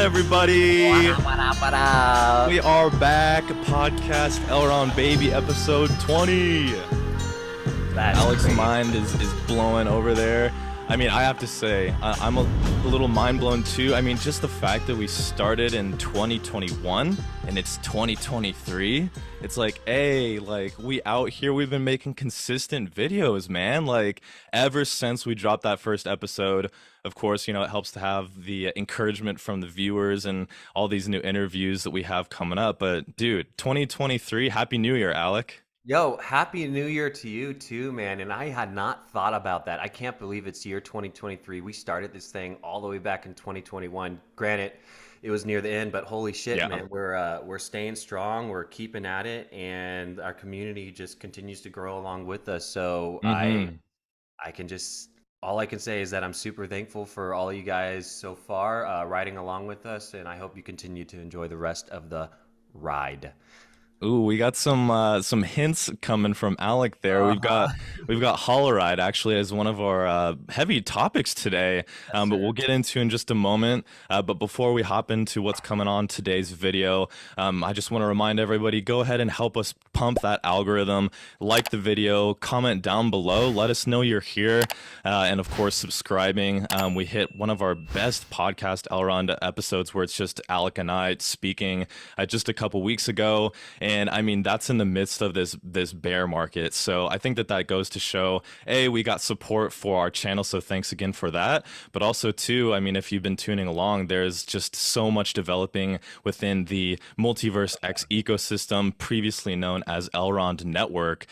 everybody? What up? We are back. Podcast Elrond Baby episode 20. That's Alec's great. mind is blowing over there. I mean, I have to say, I'm a little mind blown too. I mean, just the fact that we started in 2021 and it's 2023. It's like, hey, like we out here, we've been making consistent videos, man. Like ever since we dropped that first episode. Of course, you know, it helps to have the encouragement from the viewers and all these new interviews that we have coming up. But dude, 2023, Happy New Year, Alec. Yo, happy new year to you too, man. And I had not thought about that. I can't believe it's year 2023. We started this thing all the way back in 2021. Granted, it was near the end, but holy shit, Yeah. man. We're staying strong. We're keeping at it, and our community just continues to grow along with us. So Mm-hmm. I can just all I can say is that I'm super thankful for all you guys so far riding along with us, and I hope you continue to enjoy the rest of the ride. Ooh, we got some hints coming from Alec there. Uh-huh. We've got Holoride actually as one of our heavy topics today, Yes, but we'll sir. get into in just a moment. But before we hop into what's coming on today's video, I just want to remind everybody, go ahead and help us pump that algorithm. Like the video, comment down below, let us know you're here, and of course subscribing. We hit one of our best podcast Elrond episodes where it's just Alec and I speaking just a couple weeks ago. And I mean, that's in the midst of this bear market. So I think that goes to show, A, we got support for our channel. So thanks again for that. But also, too, I mean, if you've been tuning along, there's just so much developing within the MultiverseX ecosystem, previously known as Elrond Network.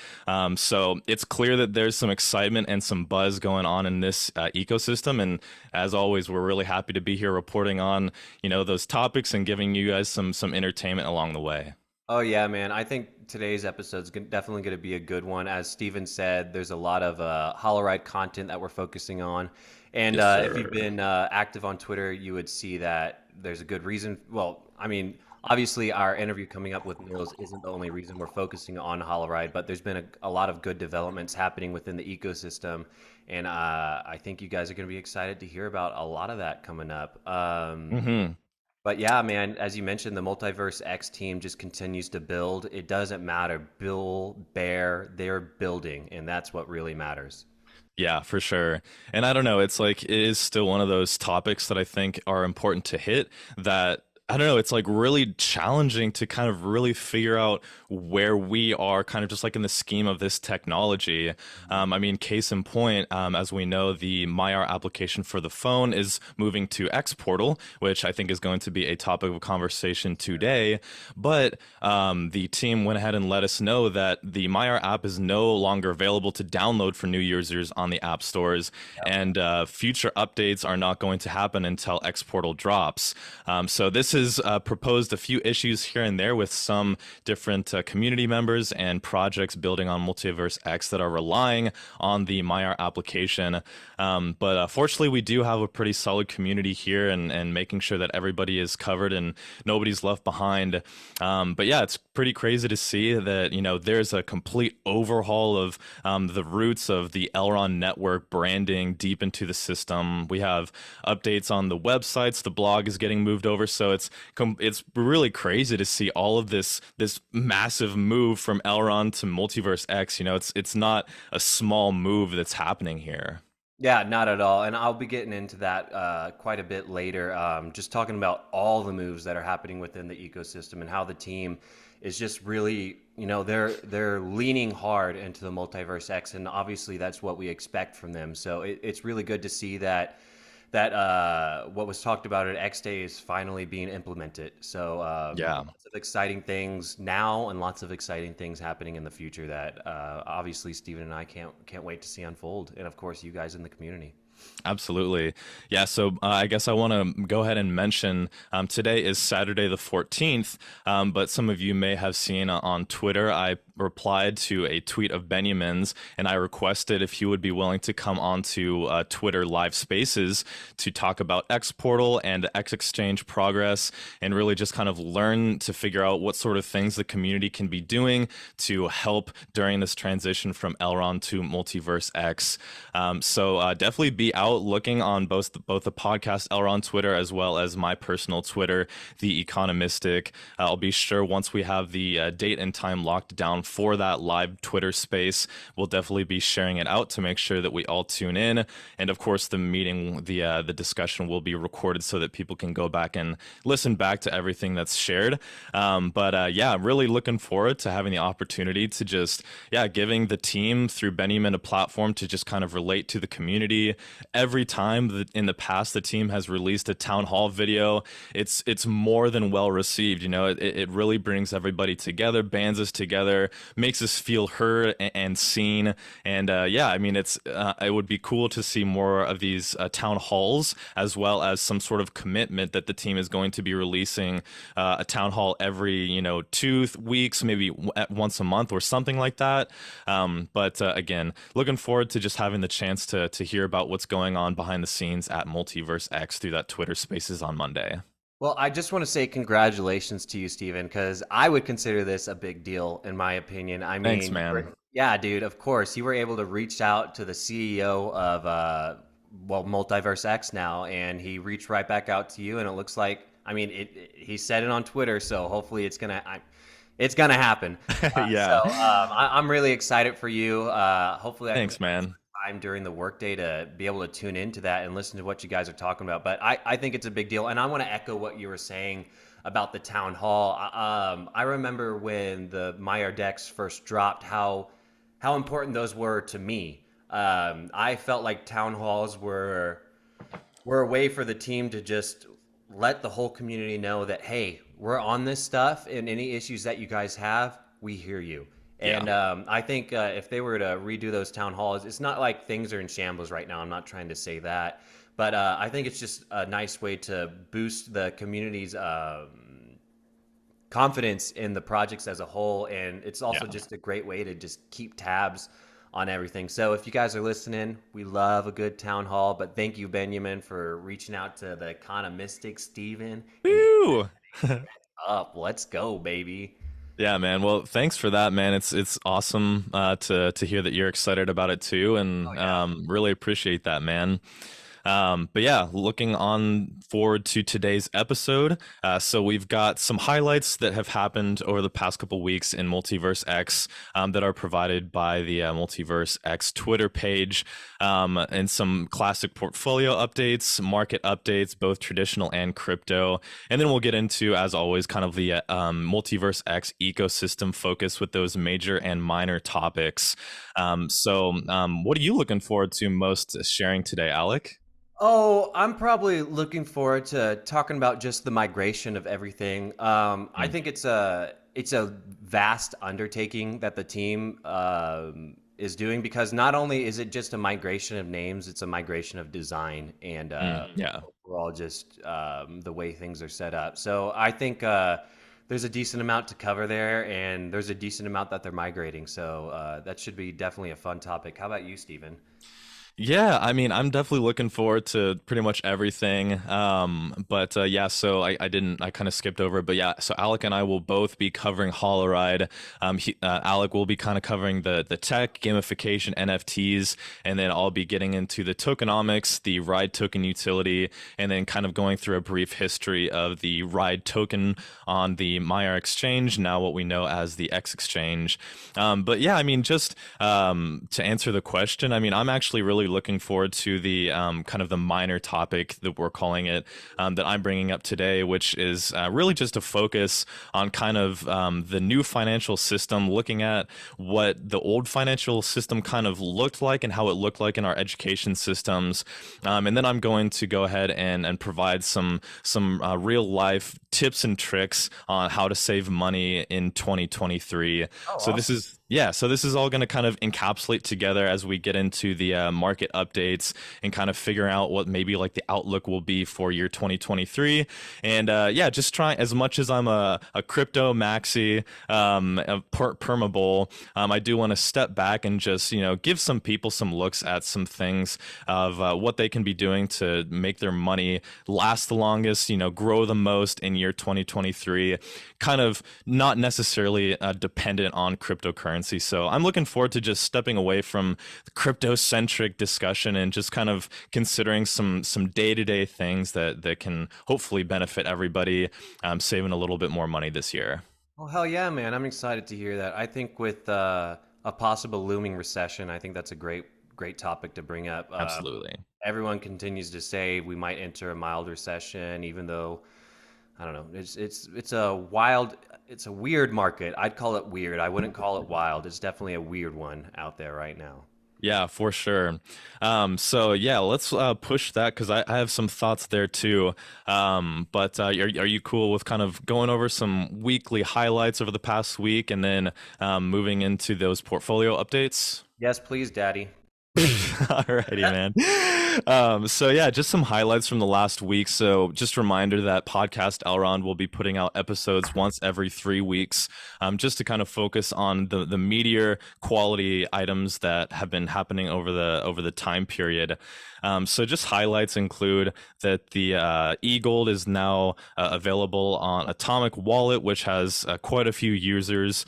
So it's clear that there's some excitement and some buzz going on in this ecosystem. And as always, we're really happy to be here reporting on, you know, those topics and giving you guys some entertainment along the way. Oh yeah, man. I think today's episode's definitely going to be a good one. As Steven said, there's a lot of Holoride content that we're focusing on. And Yes, if you've sir. been active on Twitter, you would see that there's a good reason. Well, I mean, obviously our interview coming up with Nils isn't the only reason we're focusing on Holoride, but there's been a lot of good developments happening within the ecosystem. And I think you guys are going to be excited to hear about a lot of that coming up. Hmm. But yeah, man, as you mentioned, the Multiverse X team just continues to build. It doesn't matter, Bill, Bear, they're building, and that's what really matters. Yeah, for sure. And I don't know, it's like it is still one of those topics that I think are important to hit that I don't know, it's like really challenging to kind of really figure out where we are kind of just like in the scheme of this technology. I mean, case in point, as we know, the Maiar application for the phone is moving to xPortal, which I think is going to be a topic of conversation today. But the team went ahead and let us know that the Maiar app is no longer available to download for new users on the app stores, and future updates are not going to happen until xPortal drops. So this has proposed a few issues here and there with some different community members and projects building on MultiversX that are relying on the Maiar application. But fortunately, we do have a pretty solid community here and making sure that everybody is covered and nobody's left behind. But yeah, it's pretty crazy to see that, you know, there's a complete overhaul of the roots of the Elrond network branding deep into the system. We have updates on the websites. The blog is getting moved over. So it's really crazy to see all of this massive move from Elrond to Multiverse X. You know, it's not a small move that's happening here. Yeah, not at all. And I'll be getting into that quite a bit later. Just talking about all the moves that are happening within the ecosystem and how the team is just really, you know, they're leaning hard into the Multiverse X, and obviously that's what we expect from them. So it's really good to see that what was talked about at X Day is finally being implemented. So Yeah. lots of exciting things now, and lots of exciting things happening in the future that obviously Steven and I can't wait to see unfold, and of course you guys in the community. Absolutely. Yeah, so I guess I want to go ahead and mention today is Saturday the 14th, but some of you may have seen on Twitter, I replied to a tweet of Beniamin's, and I requested if he would be willing to come onto Twitter live spaces to talk about xPortal and X Exchange progress, and really just kind of learn to figure out what sort of things the community can be doing to help during this transition from Elrond to MultiversX. So definitely be out looking on both the podcast Elrond Twitter as well as my personal Twitter, The Economistic. I'll be sure once we have the date and time locked down for that live Twitter space, we'll definitely be sharing it out to make sure that we all tune in. And of course, the meeting, the discussion will be recorded so that people can go back and listen back to everything that's shared. But yeah, I'm really looking forward to having the opportunity to just, yeah, giving the team through Beniamin a platform to just kind of relate to the community. Every time that in the past the team has released a town hall video, it's more than well received. You know, it really brings everybody together, bands us together, makes us feel heard and seen. And yeah, I mean, it would be cool to see more of these town halls, as well as some sort of commitment that the team is going to be releasing a town hall every 2 weeks, maybe once a month or something like that. But again, looking forward to just having the chance to hear about what's going on behind the scenes at MultiverseX through that Twitter Spaces on Monday. Well, I just want to say congratulations to you, Steven, because I would consider this a big deal, in my opinion. I mean, Thanks, man. yeah, dude, of course. You were able to reach out to the CEO of, well, MultiverseX now, and he reached right back out to you, and it looks like, I mean, he said it on Twitter, so hopefully it's gonna happen. Yeah. I'm really excited for you. Hopefully, Thanks, man. time during the workday to be able to tune into that and listen to what you guys are talking about. But I think it's a big deal. And I want to echo what you were saying about the town hall. I remember when the Maiar decks first dropped, how important those were to me. I felt like town halls were a way for the team to just let the whole community know that, hey, we're on this stuff, and any issues that you guys have, we hear you. And I think if they were to redo those town halls, it's not like things are in shambles right now. I'm not trying to say that. But I think it's just a nice way to boost the community's confidence in the projects as a whole. And it's also just a great way to just keep tabs on everything. So if you guys are listening, we love a good town hall. But thank you, Beniamin, for reaching out to the Economistic Steven. Woo! Up. Let's go, baby. Yeah, man. Well, thanks for that, man. It's awesome to hear that you're excited about it too, and really appreciate that, man. But yeah, looking on forward to today's episode. So we've got some highlights that have happened over the past couple weeks in MultiverseX that are provided by the MultiverseX Twitter page, and some classic portfolio updates, market updates, both traditional and crypto. And then we'll get into, as always, kind of the MultiverseX ecosystem focus with those major and minor topics. So what are you looking forward to most sharing today, Alec? Oh, I'm probably looking forward to talking about just the migration of everything. I think it's a vast undertaking that the team is doing, because not only is it just a migration of names, it's a migration of design and overall just the way things are set up. So I think there's a decent amount to cover there, and there's a decent amount that they're migrating. So that should be definitely a fun topic. How about you, Steven? Yeah, I mean, I'm definitely looking forward to pretty much everything. But yeah, so I kind of skipped over it. But yeah, so Alec and I will both be covering Holoride. Alec will be kind of covering the tech, gamification, NFTs, and then I'll be getting into the tokenomics, the ride token utility, and then kind of going through a brief history of the ride token on the Maiar exchange, now what we know as the X exchange. But yeah, I mean, just to answer the question, I mean, I'm actually really looking forward to the kind of the minor topic that we're calling it, that I'm bringing up today, which is really just a focus on kind of the new financial system, looking at what the old financial system kind of looked like and how it looked like in our education systems. And then I'm going to go ahead and provide some real life tips and tricks on how to save money in 2023. Oh, So awesome. Yeah, so this is all going to kind of encapsulate together as we get into the market updates and kind of figure out what maybe like the outlook will be for year 2023. And yeah, just try as much as I'm a crypto maxi, a perma bull. I do want to step back and just, give some people some looks at some things of what they can be doing to make their money last the longest, grow the most in year 2023, kind of not necessarily dependent on cryptocurrency. So I'm looking forward to just stepping away from crypto centric discussion and just kind of considering some day-to-day things that can hopefully benefit everybody, saving a little bit more money this year. Well, hell yeah, man! I'm excited to hear that. I think with a possible looming recession, I think that's a great topic to bring up. Absolutely. Everyone continues to say we might enter a mild recession, even though I don't know. It's a wild, it's a weird market. I'd call it weird. I wouldn't call it wild. It's definitely a weird one out there right now. Yeah, for sure. So yeah, let's push that because I have some thoughts there too. But are you cool with kind of going over some weekly highlights over the past week and then moving into those portfolio updates? Yes, please, Daddy. Alrighty, man. So yeah, just some highlights from the last week. So just a reminder that podcast Elrond will be putting out episodes once every 3 weeks, just to kind of focus on the meteor quality items that have been happening over the time period. So just highlights include that the e-gold is now available on Atomic Wallet, which has quite a few users,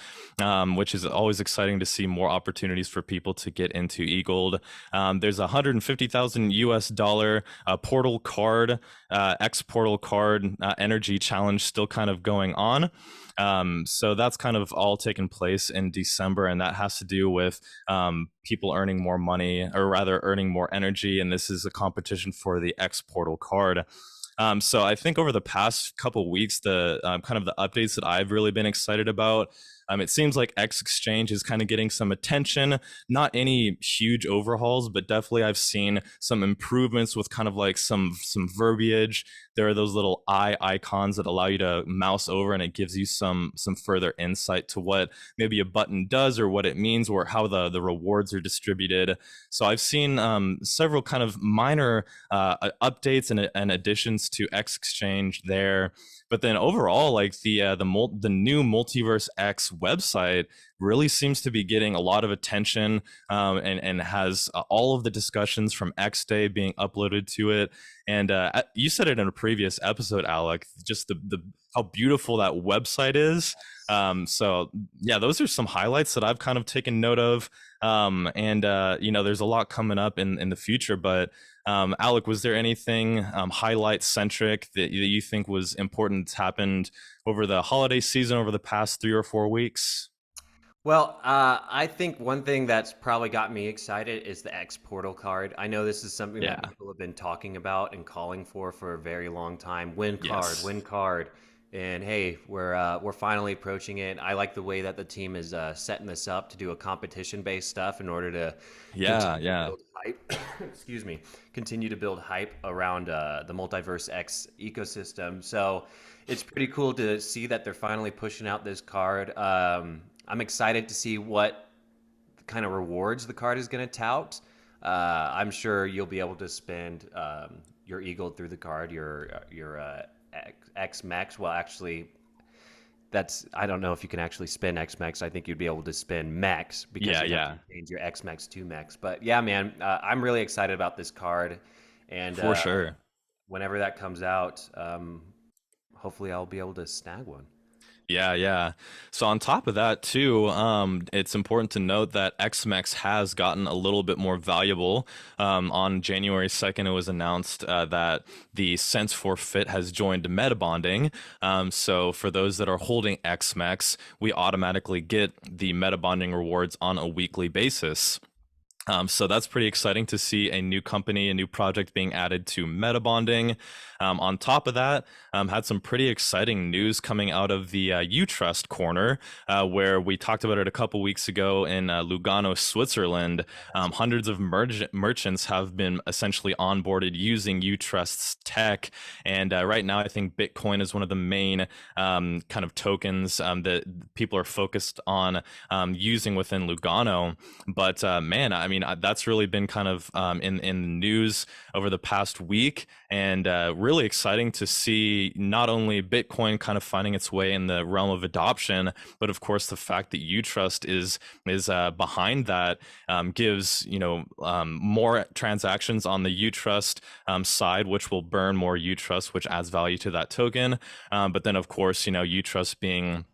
which is always exciting to see more opportunities for people to get into e-gold. There's a 150,000 US dollar portal card, xPortal card energy challenge still kind of going on. So that's kind of all taken place in December, and that has to do with people earning more money, or rather earning more energy. And this is a competition for the xPortal card. So I think over the past couple weeks, the kind of the updates that I've really been excited about. It seems like X Exchange is kind of getting some attention, not any huge overhauls, but definitely I've seen some improvements with kind of like some verbiage. There are those little eye icons that allow you to mouse over, and it gives you some further insight to what maybe a button does or what it means or how the rewards are distributed. So I've seen several kind of minor updates and additions to X Exchange there. But then overall, like the new Multiverse X website really seems to be getting a lot of attention, and has all of the discussions from X Day being uploaded to it. And you said it in a previous episode, Alec, just the how beautiful that website is. So yeah, those are some highlights that I've kind of taken note of. And there's a lot coming up in the future, but Alec, was there anything highlight centric that you think was important that's happened over the holiday season over the past 3 or 4 weeks? Well, I think one thing that's probably got me excited is the X Portal card. I know this is something that Yeah. people have been talking about and calling for a very long time. Yes. Win card, and hey, we're finally approaching it. I like the way that the team is setting this up to do a competition-based stuff in order to Yeah. continue to Yeah. build hype. Excuse me, continue to build hype around the Multiverse X ecosystem. So it's pretty cool to see that they're finally pushing out this card. I'm excited to see what kind of rewards the card is going to tout. I'm sure you'll be able to spend your Eagle through the card, your X Max. Well, actually, that's I don't know if you can actually spend X Max. I think you'd be able to spend Max because Yeah. you have Yeah. to change your X Max to Max. But yeah, man, I'm really excited about this card, and For sure. whenever that comes out, hopefully I'll be able to snag one. Yeah, yeah. So on top of that too, it's important to note that XMEX has gotten a little bit more valuable. On January 2nd, it was announced that the Sense for Fit has joined meta bonding. So for those that are holding XMEX, we automatically get the meta bonding rewards on a weekly basis. So that's pretty exciting to see a new company, a new project being added to meta bonding. On top of that, had some pretty exciting news coming out of the Utrust corner, where we talked about it a couple weeks ago in Lugano, Switzerland. Hundreds of merchants have been essentially onboarded using Utrust's tech, and right now I think Bitcoin is one of the main kind of tokens that people are focused on using within Lugano. But man, I mean, that's really been kind of in the news over the past week, and really exciting to see not only Bitcoin kind of finding its way in the realm of adoption, but of course the fact that Utrust is behind that gives more transactions on the Utrust side, which will burn more Utrust, which adds value to that token. But then of course Utrust being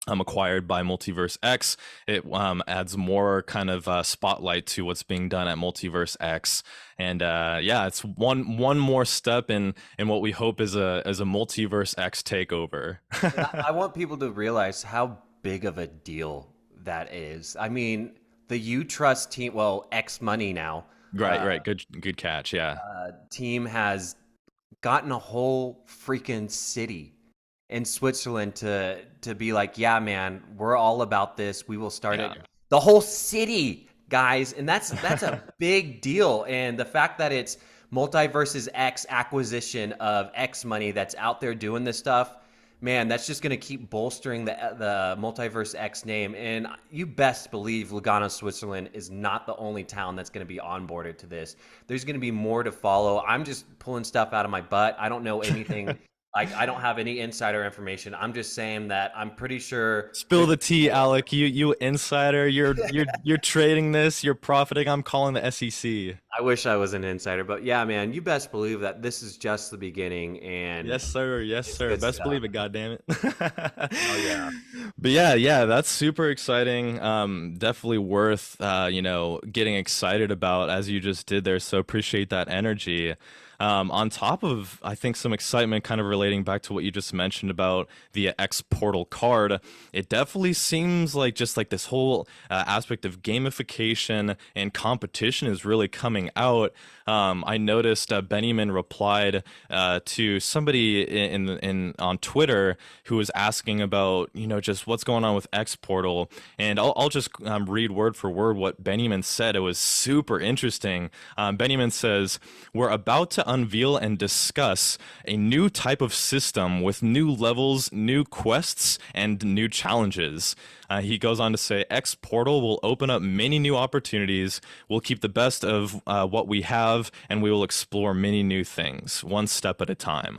acquired by MultiversX, it adds more kind of spotlight to what's being done at MultiverseX, and yeah, it's one more step in what we hope is a MultiverseX takeover. And I want people to realize how big of a deal that is. I mean, the U Trust team, well, X Money now, Right, right, good catch, yeah. team has gotten a whole freaking city in Switzerland to be like, yeah, man, we're all about this. We will start it. Yeah. The whole city, guys, and that's a big deal. And the fact that it's Multiverse's X acquisition of X Money that's out there doing this stuff, man, that's just going to keep bolstering the Multiverse X name. And you best believe Lugano, Switzerland is not the only town that's going to be onboarded to this. There's going to be more to follow. I'm just pulling stuff out of my butt. I don't know anything. Like, I don't have any insider information. I'm just saying that I'm pretty sure Spill the tea, Alec. You insider. You're trading this. You're profiting. I'm calling the SEC. I wish I was an insider, but yeah, man, you best believe that this is just the beginning, and Yes, sir. Yes, it's sir. good Best stuff. believe it. God damn it. Oh yeah. But yeah, yeah, that's super exciting. Definitely worth getting excited about as you just did there. So appreciate that energy. On top of, I think, some excitement kind of relating back to what you just mentioned about the xPortal card, it definitely seems like just like this whole aspect of gamification and competition is really coming out. I noticed Beniamin replied to somebody in on Twitter who was asking about just what's going on with xPortal, and I'll just read word for word what Beniamin said. It was super interesting. Beniamin says, "We're about to unveil and discuss a new type of system with new levels, new quests, and new challenges." He goes on to say, xPortal will open up many new opportunities. We'll keep the best of what we have, and we will explore many new things, one step at a time.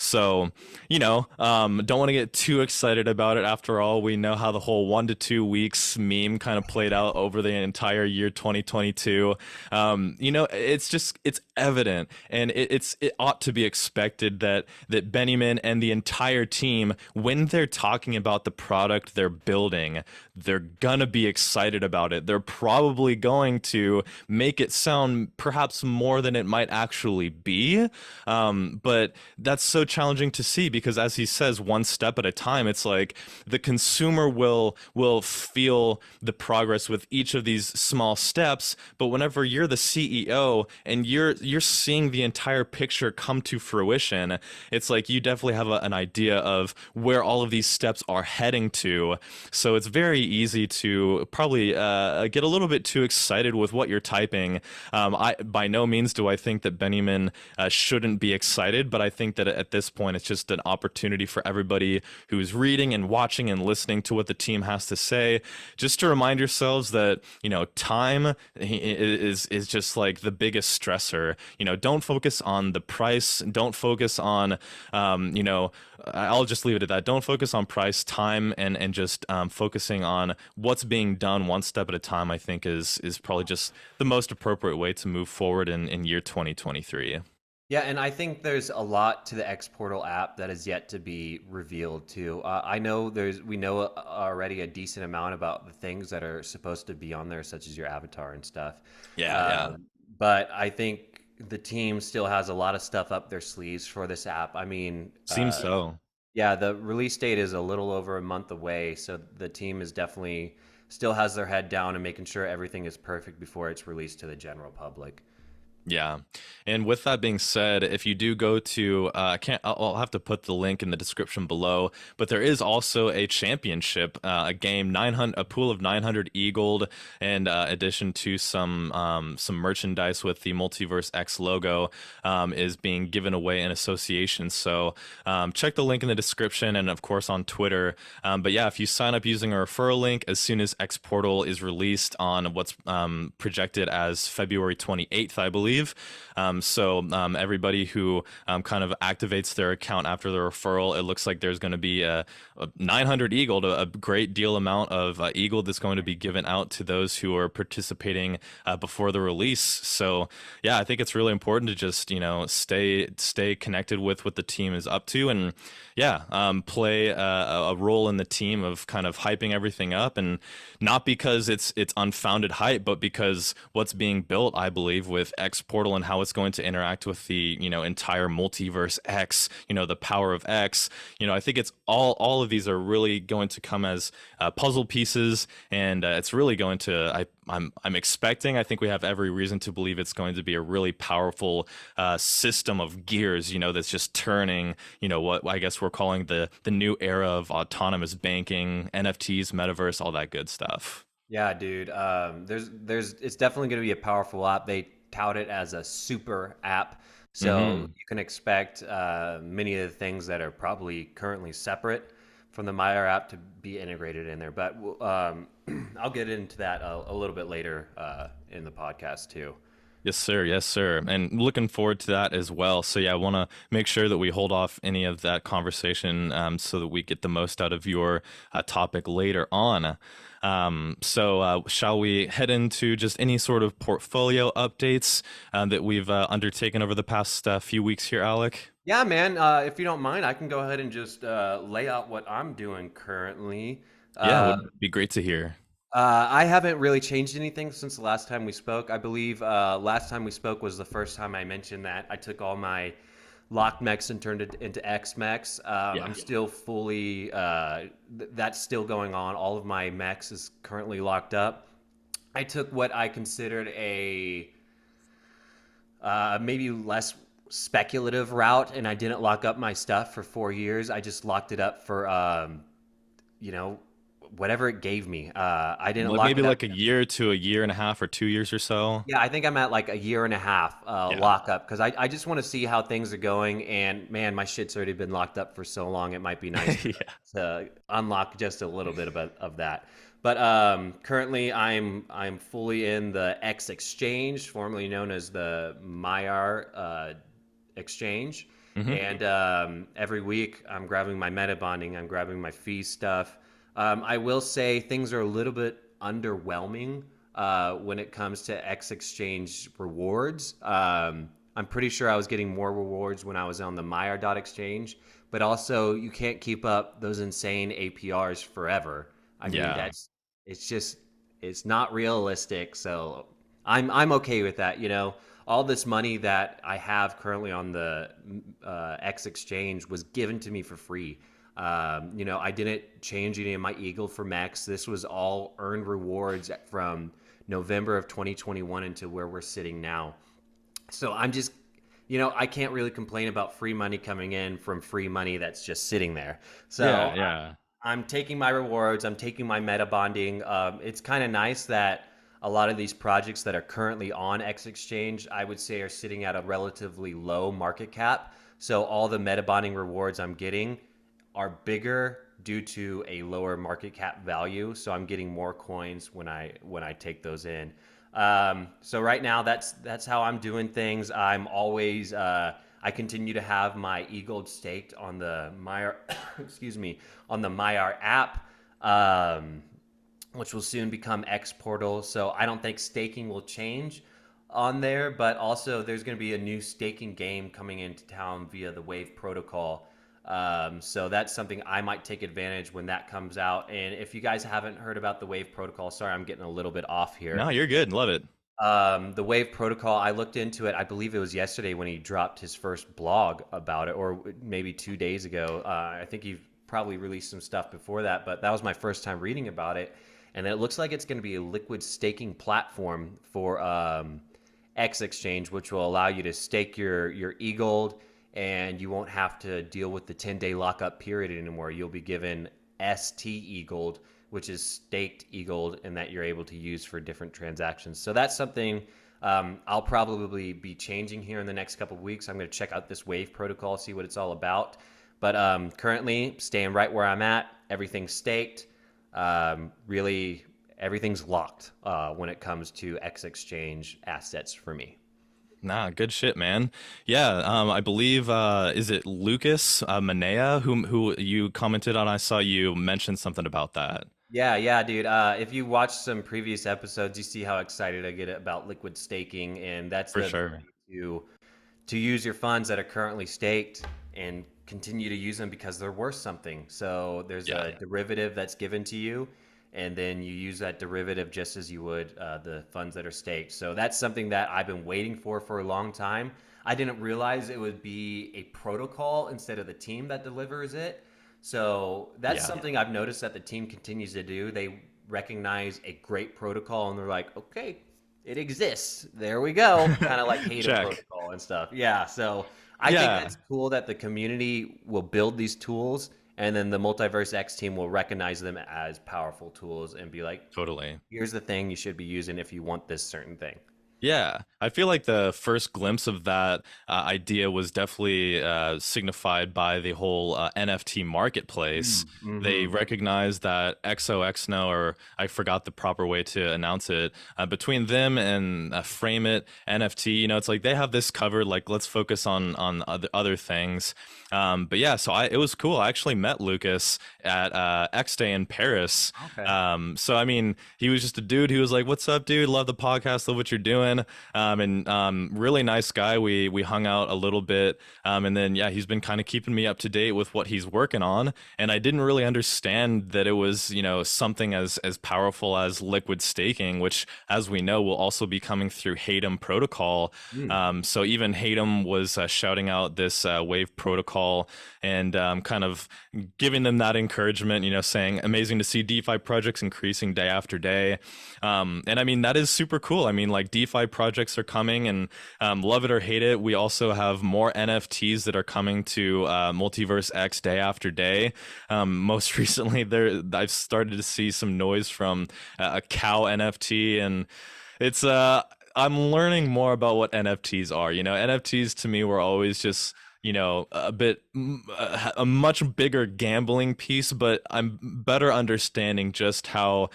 So, don't want to get too excited about it. After all, we know how the whole 1 to 2 weeks meme kind of played out over the entire year 2022. It's evident, and it ought to be expected that Benjamin and the entire team, when they're talking about the product they're building, they're gonna be excited about it. They're probably going to make it sound perhaps more than it might actually be. But that's so challenging to see because, as he says, one step at a time. It's like the consumer will feel the progress with each of these small steps, but whenever you're the CEO and you're seeing the entire picture come to fruition, it's like you definitely have an idea of where all of these steps are heading to. So it's very easy to probably get a little bit too excited with what you're typing. I by no means do I think that Benjamin shouldn't be excited, but I think that at this point it's just an opportunity for everybody who's reading and watching and listening to what the team has to say, just to remind yourselves that time is just like the biggest stressor. Don't focus on the price, don't focus on I'll just leave it at that. Don't focus on price, time, and just focusing on what's being done one step at a time, I think is probably just the most appropriate way to move forward in year 2023. Yeah, and I think there's a lot to the xPortal app that is yet to be revealed too. I know we know already a decent amount about the things that are supposed to be on there, such as your avatar and stuff. Yeah, yeah. But I think the team still has a lot of stuff up their sleeves for this app. I mean, Seems so. yeah, the release date is a little over a month away, so the team is definitely still has their head down and making sure everything is perfect before it's released to the general public. Yeah. And with that being said, if you do go to, I can't, I'll have to put the link in the description below, but there is also a championship, a game, 900, a pool of 900 e-gold, and addition to some merchandise with the Multiverse X logo, is being given away in association. So check the link in the description and of course on Twitter. But yeah, if you sign up using a referral link, as soon as xPortal is released on what's projected as February 28th, I believe. Everybody who kind of activates their account after the referral, it looks like there's going to be a 900 eagle, a great deal amount of eagle that's going to be given out to those who are participating before the release. So yeah, I think it's really important to just stay connected with what the team is up to, and yeah, play a role in the team of kind of hyping everything up, and not because it's unfounded hype, but because what's being built, I believe, with xPortal and how it's going to interact with the entire multiverse X, the power of X. I think it's all of these are really going to come as puzzle pieces, and it's really going to I'm expecting, I think we have every reason to believe it's going to be a really powerful system of gears, that's just turning, what I guess we're calling the new era of autonomous banking, NFTs, metaverse, all that good stuff. Yeah, dude. It's definitely going to be a powerful app. They tout it as a super app, so Hmm. you can expect many of the things that are probably currently separate from the Maiar app to be integrated in there. But I'll get into that a little bit later in the podcast too. Yes, sir. Yes, sir. And looking forward to that as well. So yeah, I want to make sure that we hold off any of that conversation, so that we get the most out of your topic later on. Shall we head into just any sort of portfolio updates that we've undertaken over the past few weeks here, Alec? Yeah, man. If you don't mind, I can go ahead and just lay out what I'm doing currently. Yeah, Uh, would be great to hear. I haven't really changed anything since the last time we spoke. I believe last time we spoke was the first time I mentioned that I took all my locked mechs and turned it into X mechs. I'm Yeah. still fully, that's still going on. All of my mechs is currently locked up. I took what I considered a maybe less speculative route, and I didn't lock up my stuff for 4 years. I just locked it up for, you know, whatever it gave me. I didn't lock Maybe it up. like a year to a year and a half or 2 years or so. Yeah, I think I'm at like a year and a half Yeah. lockup because I just want to see how things are going. And man, my shit's already been locked up for so long. It might be nice Yeah. to unlock just a little bit of that. But currently, I'm fully in the X Exchange, formerly known as the Maiar Exchange. Hmm. And every week, I'm grabbing my meta bonding, I'm grabbing my fee stuff. I will say things are a little bit underwhelming when it comes to X Exchange rewards. I'm pretty sure I was getting more rewards when I was on the Maiar.exchange, but also you can't keep up those insane APRs forever. I mean, Yeah. it's just it's not realistic. So I'm okay with that. All this money that I have currently on the X Exchange was given to me for free. I didn't change any of my Eagle for mechs. This was all earned rewards from November of 2021 into where we're sitting now. So I'm just, I can't really complain about free money coming in from free money that's just sitting there. Yeah. So Yeah. I'm taking my rewards. I'm taking my meta bonding. It's kind of nice that a lot of these projects that are currently on X Exchange, I would say, are sitting at a relatively low market cap. So all the meta bonding rewards I'm getting are bigger due to a lower market cap value. So I'm getting more coins when I take those in. So right now that's how I'm doing things. I'm always I continue to have my e-gold staked on the Maiar excuse me, on the Maiar app, which will soon become xPortal. So I don't think staking will change on there, but also there's going to be a new staking game coming into town via the Wave protocol. So that's something I might take advantage when that comes out. And if you guys haven't heard about the Wave protocol, sorry, I'm getting a little bit off No, here. you're good. Love it. The Wave protocol, I looked into it. I believe it was yesterday when he dropped his first blog about it, or maybe 2 days ago. I think he probably released some stuff before that, but that was my first time reading about it. and it looks like it's going to be a liquid staking platform for X Exchange, which will allow you to stake your e-gold, and you won't have to deal with the 10-day lockup period anymore. You'll be given ST e-gold, which is staked e-gold, and that you're able to use for different transactions. So that's something I'll probably be changing here in the next couple of weeks. I'm going to check out this Wave protocol, see what it's all about. But currently, staying right where I'm at, everything's staked. Really, everything's locked when it comes to X Exchange assets for me. Nah, good shit, man. Yeah, I believe is it Lucas Manea who you commented on? I saw you mention something about that. Yeah, yeah, dude. If you watch some previous episodes, you see how excited I get about liquid staking, and that's For the sure. ability to use your funds that are currently staked and continue to use them because they're worth something. So there's Yeah, a derivative that's given to you, and then you use that derivative just as you would the funds that are staked. So that's something that I've been waiting for a long time. I didn't realize it would be a protocol instead of the team that delivers it. So that's yeah, something I've noticed that the team continues to do. They recognize a great protocol and they're like, okay, it exists. There we go. Kind of like Hayden check. protocol and stuff. Yeah. So I think Yeah, that's cool that the community will build these tools and then the Multiverse X team will recognize them as powerful tools and be like, totally. here's the thing you should be using if you want this certain thing. Yeah, I feel like the first glimpse of that idea was definitely signified by the whole NFT marketplace. They Mm-hmm. recognized that XOXNO, or I forgot the proper way to announce it, between them and Frame It NFT, it's like they have this covered. Like, let's focus on other things. But yeah, so it was cool. I actually met Lucas at X Day in Paris. Okay. So I mean, he was just a dude who was like, "What's up, dude? Love the podcast. Love what you're doing." And really nice guy. We hung out a little bit, and then yeah, he's been kind of keeping me up to date with what he's working on. And I didn't really understand that it was something as powerful as liquid staking, which, as we know, will also be coming through Hatem protocol. Mm. So even Hatem was shouting out this Wave protocol and kind of giving them that encouragement, saying amazing to see DeFi projects increasing day after day. And I mean, that is super cool. I mean, like DeFi projects are coming and love it or hate it. We also have more NFTs that are coming to Multiverse X day after day. Most recently, I've started to see some noise from a cow NFT, and it's I'm learning more about what NFTs are. NFTs to me were always just a much bigger gambling piece, but I'm better understanding just how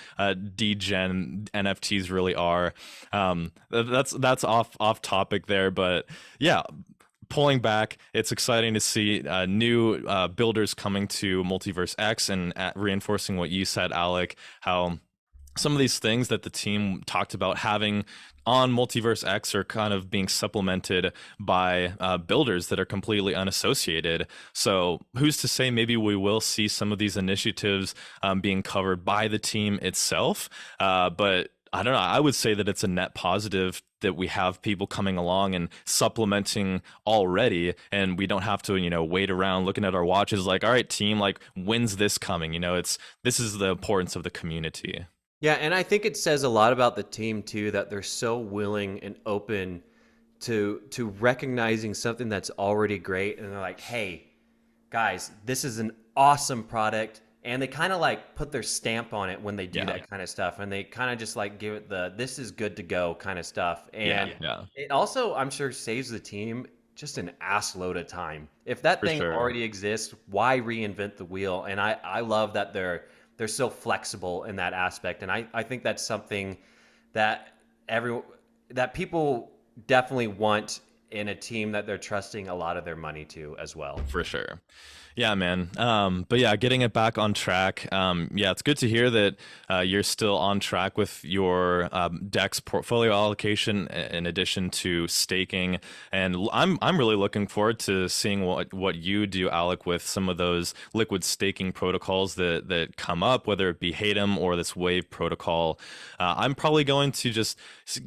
degen NFTs really are. That's off topic there, but yeah. Pulling back, it's exciting to see new builders coming to Multiverse X and reinforcing what you said, Alec, how some of these things that the team talked about having on Multiverse X are kind of being supplemented by builders that are completely unassociated. So who's to say maybe we will see some of these initiatives being covered by the team itself? But I don't know. I would say that it's a net positive that we have people coming along and supplementing already, and we don't have to, wait around looking at our watches like, all right, team, like, when's this coming? This is the importance of the community. Yeah, and I think it says a lot about the team too that they're so willing and open to recognizing something that's already great, and they're like, "Hey, guys, this is an awesome product." And they kind of like put their stamp on it when they do Yeah, that kind of stuff, and they kind of just like give it the "this is good to go" kind of stuff. yeah, And yeah, it also, I'm sure, saves the team just an ass load of time. If that for thing sure. already exists, why reinvent the wheel? And I love that they're so flexible in that aspect, and I think that's something that every that people definitely want in a team that they're trusting a lot of their money to as well. For sure. Yeah, man. But yeah, getting it back on track. Yeah, it's good to hear that you're still on track with your DEX portfolio allocation in addition to staking. And I'm really looking forward to seeing what you do, Alec, with some of those liquid staking protocols that come up, whether it be Hatem or this Wave protocol. I'm probably going to just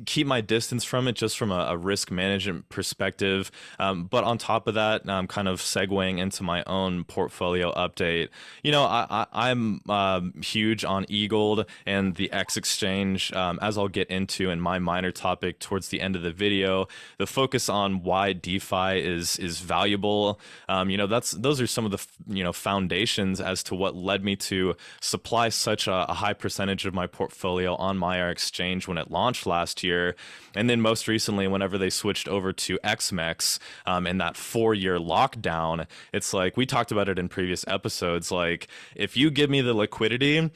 keep my distance from it, just from a risk management perspective. But on top of that, kind of segueing into my own portfolio update, I'm huge on eGold and the X exchange, as I'll get into in my minor topic towards the end of the video. The focus on why DeFi is valuable. Those are some of the foundations as to what led me to supply such a high percentage of my portfolio on Maiar exchange when it launched last year, and then most recently whenever they switched over to XMEX, in that 4-year lockdown. It's like we talked about it in previous episodes. Like, if you give me the liquidity,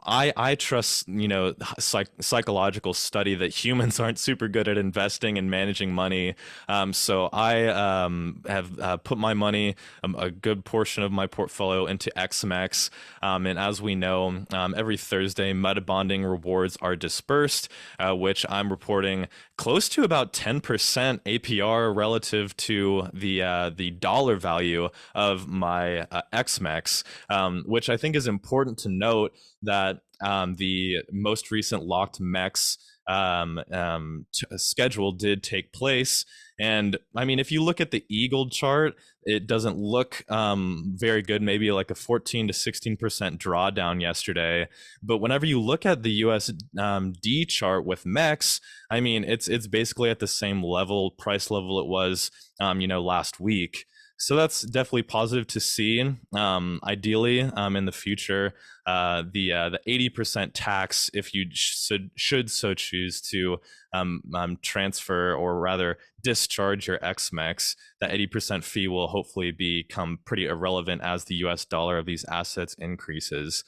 I trust, psychological study that humans aren't super good at investing and managing money. So I have put my money, a good portion of my portfolio, into XMX. And as we know, every Thursday, meta bonding rewards are dispersed, which I'm reporting close to about 10% APR relative to the dollar value of my XMX, which I think is important to note that the most recent locked MEX schedule did take place. And I mean, if you look at the eGold chart, it doesn't look very good, maybe like a 14 to 16% drawdown yesterday. But whenever you look at the USD chart with MEX, I mean, it's basically at the same price level it was, last week. So that's definitely positive to see. Ideally, in the future, the 80% tax, if you should so choose to transfer, or rather discharge your XMEX, that 80% fee will hopefully become pretty irrelevant as the US dollar of these assets increases.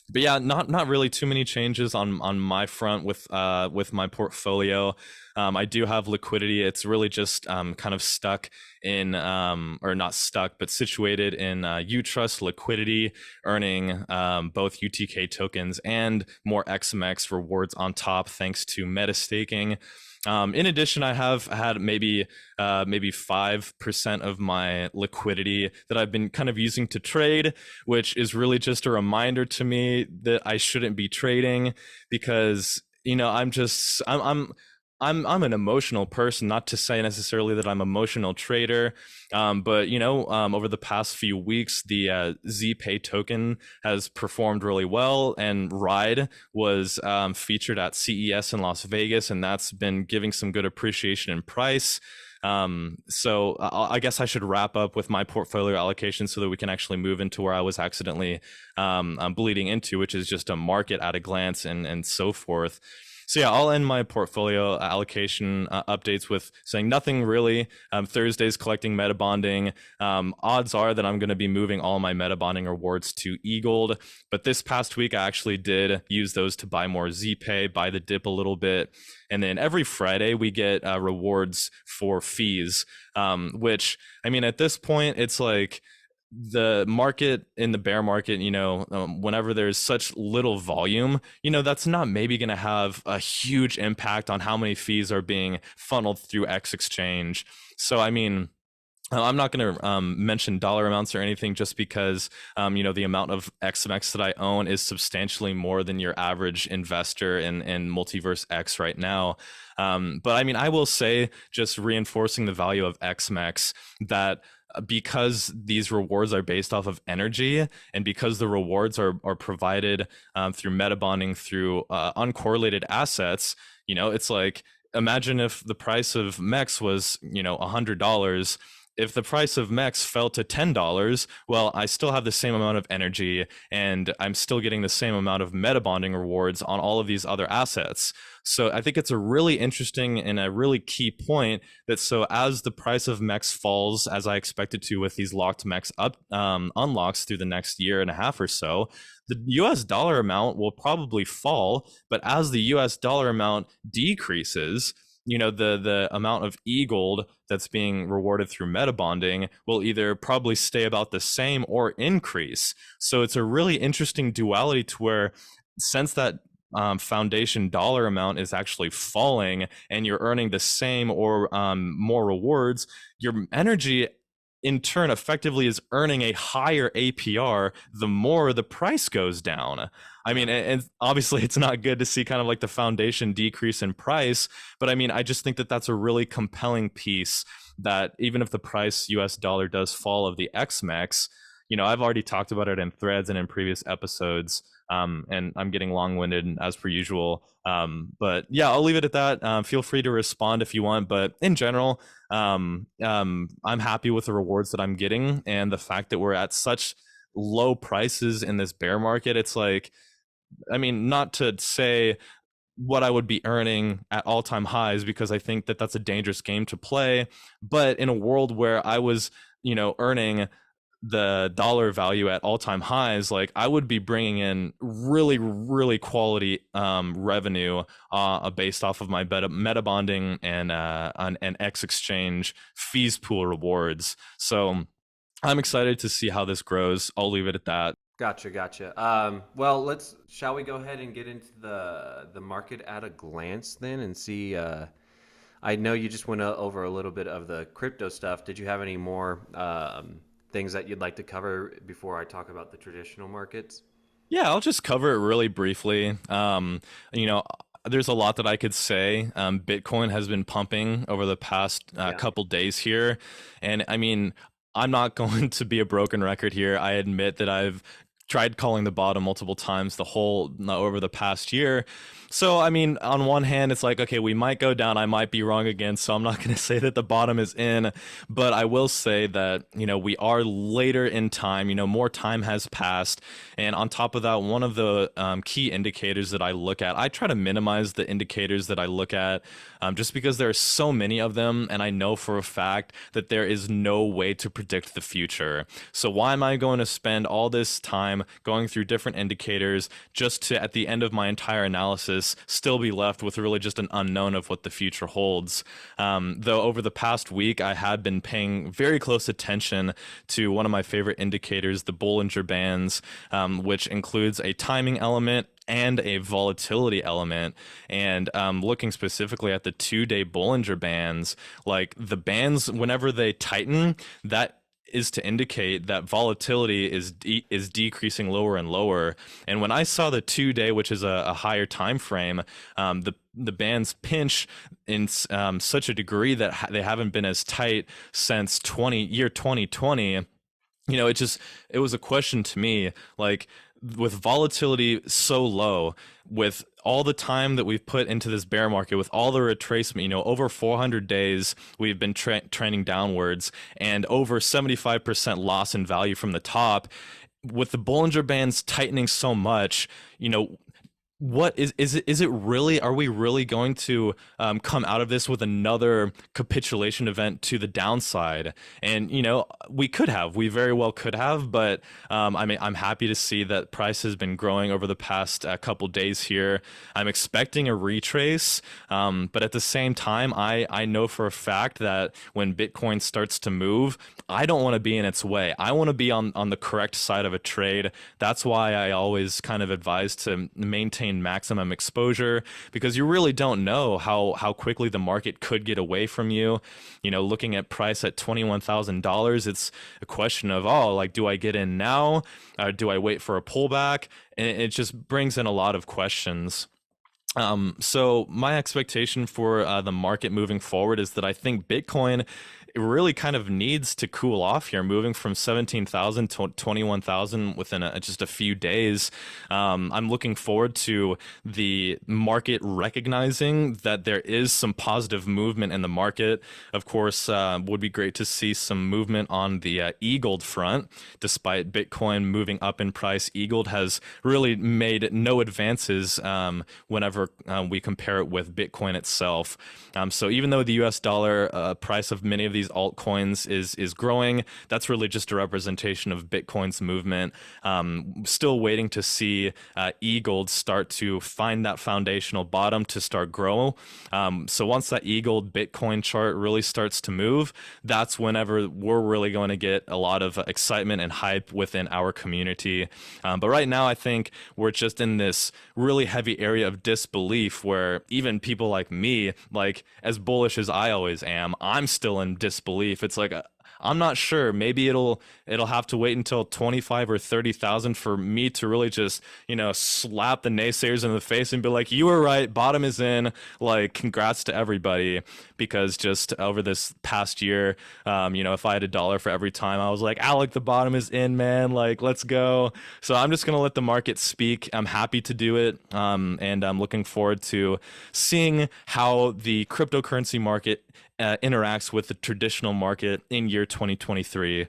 But yeah, not really too many changes on my front with my portfolio. I do have liquidity. It's really just kind of stuck in, or not stuck, but situated in UTrust liquidity, earning both UTK tokens and more XMX rewards on top, thanks to meta staking. In addition, I have had maybe 5% of my liquidity that I've been kind of using to trade, which is really just a reminder to me that I shouldn't be trading, because I'm an emotional person. Not to say necessarily that I'm an emotional trader, but over the past few weeks, the ZPay token has performed really well, and Ride was featured at CES in Las Vegas, and that's been giving some good appreciation in price. So I guess I should wrap up with my portfolio allocation so that we can actually move into where I was accidentally bleeding into, which is just a market at a glance and so forth. So yeah, I'll end my portfolio allocation updates with saying nothing really. Thursday's collecting meta bonding. Odds are that I'm going to be moving all my meta bonding rewards to eGold. But this past week, I actually did use those to buy more ZPay, buy the dip a little bit. And then every Friday, we get rewards for fees, which, I mean, at this point, it's like, the market, in the bear market, whenever there's such little volume, that's not maybe going to have a huge impact on how many fees are being funneled through X exchange. So I mean, I'm not going to mention dollar amounts or anything, just because the amount of XMX that I own is substantially more than your average investor in MultiversX right now. But I mean, I will say, just reinforcing the value of XMX, that because these rewards are based off of energy, and because the rewards are provided through meta bonding, through uncorrelated assets, it's like, imagine if the price of MEX was $100. If the price of MEX fell to $10, well, I still have the same amount of energy, and I'm still getting the same amount of meta bonding rewards on all of these other assets. So I think it's a really interesting and a really key point, that so as the price of MEX falls, as I expect it to with these locked MEX unlocks through the next year and a half or so, the US dollar amount will probably fall. But as the US dollar amount decreases, the amount of eGold that's being rewarded through meta bonding will either probably stay about the same or increase. So it's a really interesting duality, to where, since that foundation dollar amount is actually falling and you're earning the same or more rewards, your energy in turn effectively is earning a higher APR the more the price goes down. I mean, Yeah. and obviously it's not good to see kind of like the foundation decrease in price, but I mean, I just think that that's a really compelling piece that even if the price US dollar does fall of the XMEX, I've already talked about it in threads and in previous episodes. And I'm getting long-winded as per usual. But yeah, I'll leave it at that. Feel free to respond if you want. But in general, I'm happy with the rewards that I'm getting and the fact that we're at such low prices in this bear market. It's like, I mean, not to say what I would be earning at all-time highs because I think that that's a dangerous game to play. But in a world where I was, earning the dollar value at all-time highs, like I would be bringing in really, really quality revenue based off of my meta bonding and X exchange fees pool rewards. So I'm excited to see how this grows. I'll leave it at that. Gotcha, gotcha. Well, shall we go ahead and get into the market at a glance then and see? I know you just went over a little bit of the crypto stuff. Did you have any more things that you'd like to cover before I talk about the traditional markets? Yeah, I'll just cover it really briefly. You know, there's a lot that I could say. Bitcoin has been pumping over the past Yeah. couple days here, and I mean, I'm not going to be a broken record here. I admit that I've tried calling the bottom multiple times the whole over the past year. So, I mean, on one hand, it's like, okay, we might go down. I might be wrong again. So I'm not going to say that the bottom is in, but I will say that, we are later in time, more time has passed. And on top of that, one of the key indicators that I look at, I try to minimize the indicators that I look at just because there are so many of them. And I know for a fact that there is no way to predict the future. So why am I going to spend all this time going through different indicators just to, at the end of my entire analysis, still be left with really just an unknown of what the future holds? Though over the past week, I had been paying very close attention to one of my favorite indicators, the Bollinger Bands, which includes a timing element and a volatility element. And looking specifically at the 2-day Bollinger Bands, like the bands, whenever they tighten, that is to indicate that volatility is decreasing lower and lower. And when I saw the 2-day, which is a higher time frame, the bands pinch in such a degree that they haven't been as tight since 2020. It was a question to me, like, with volatility so low, with all the time that we've put into this bear market, with all the retracement, over 400 days we've been trending downwards, and over 75% loss in value from the top, with the Bollinger Bands tightening so much, what is it really, are we really going to come out of this with another capitulation event to the downside? And we very well could have, but I mean, I'm happy to see that price has been growing over the past couple days here. I'm expecting a retrace, but at the same time, I know for a fact that when Bitcoin starts to move, I don't want to be in its way. I want to be on the correct side of a trade. That's why I always kind of advise to maintain maximum exposure, because you really don't know how quickly the market could get away from you. Looking at price at $21,000, it's a question of, like, do I get in now? Do I wait for a pullback? And it just brings in a lot of questions. So my expectation for the market moving forward is that I think Bitcoin, it really kind of needs to cool off here, moving from 17,000 to 21,000 within just a few days. I'm looking forward to the market recognizing that there is some positive movement in the market. Of course, would be great to see some movement on the e-gold front. Despite Bitcoin moving up in price, e-gold has really made no advances whenever we compare it with Bitcoin itself. So even though the US dollar price of many of these altcoins is growing, that's really just a representation of Bitcoin's movement. Still waiting to see e-gold start to find that foundational bottom to start grow. So once that e-gold Bitcoin chart really starts to move, that's whenever we're really going to get a lot of excitement and hype within our community. But right now, I think we're just in this really heavy area of disbelief where even people like me, like as bullish as I always am, I'm still in disbelief. It's like I'm not sure. Maybe it'll have to wait until 25 or 30,000 for me to really just, slap the naysayers in the face and be like, you were right, bottom is in. Like, congrats to everybody. Because just over this past year, if I had a dollar for every time I was like, Alec, the bottom is in, man. Like, let's go. So I'm just gonna let the market speak. I'm happy to do it, and I'm looking forward to seeing how the cryptocurrency market interacts with the traditional market in year 2023.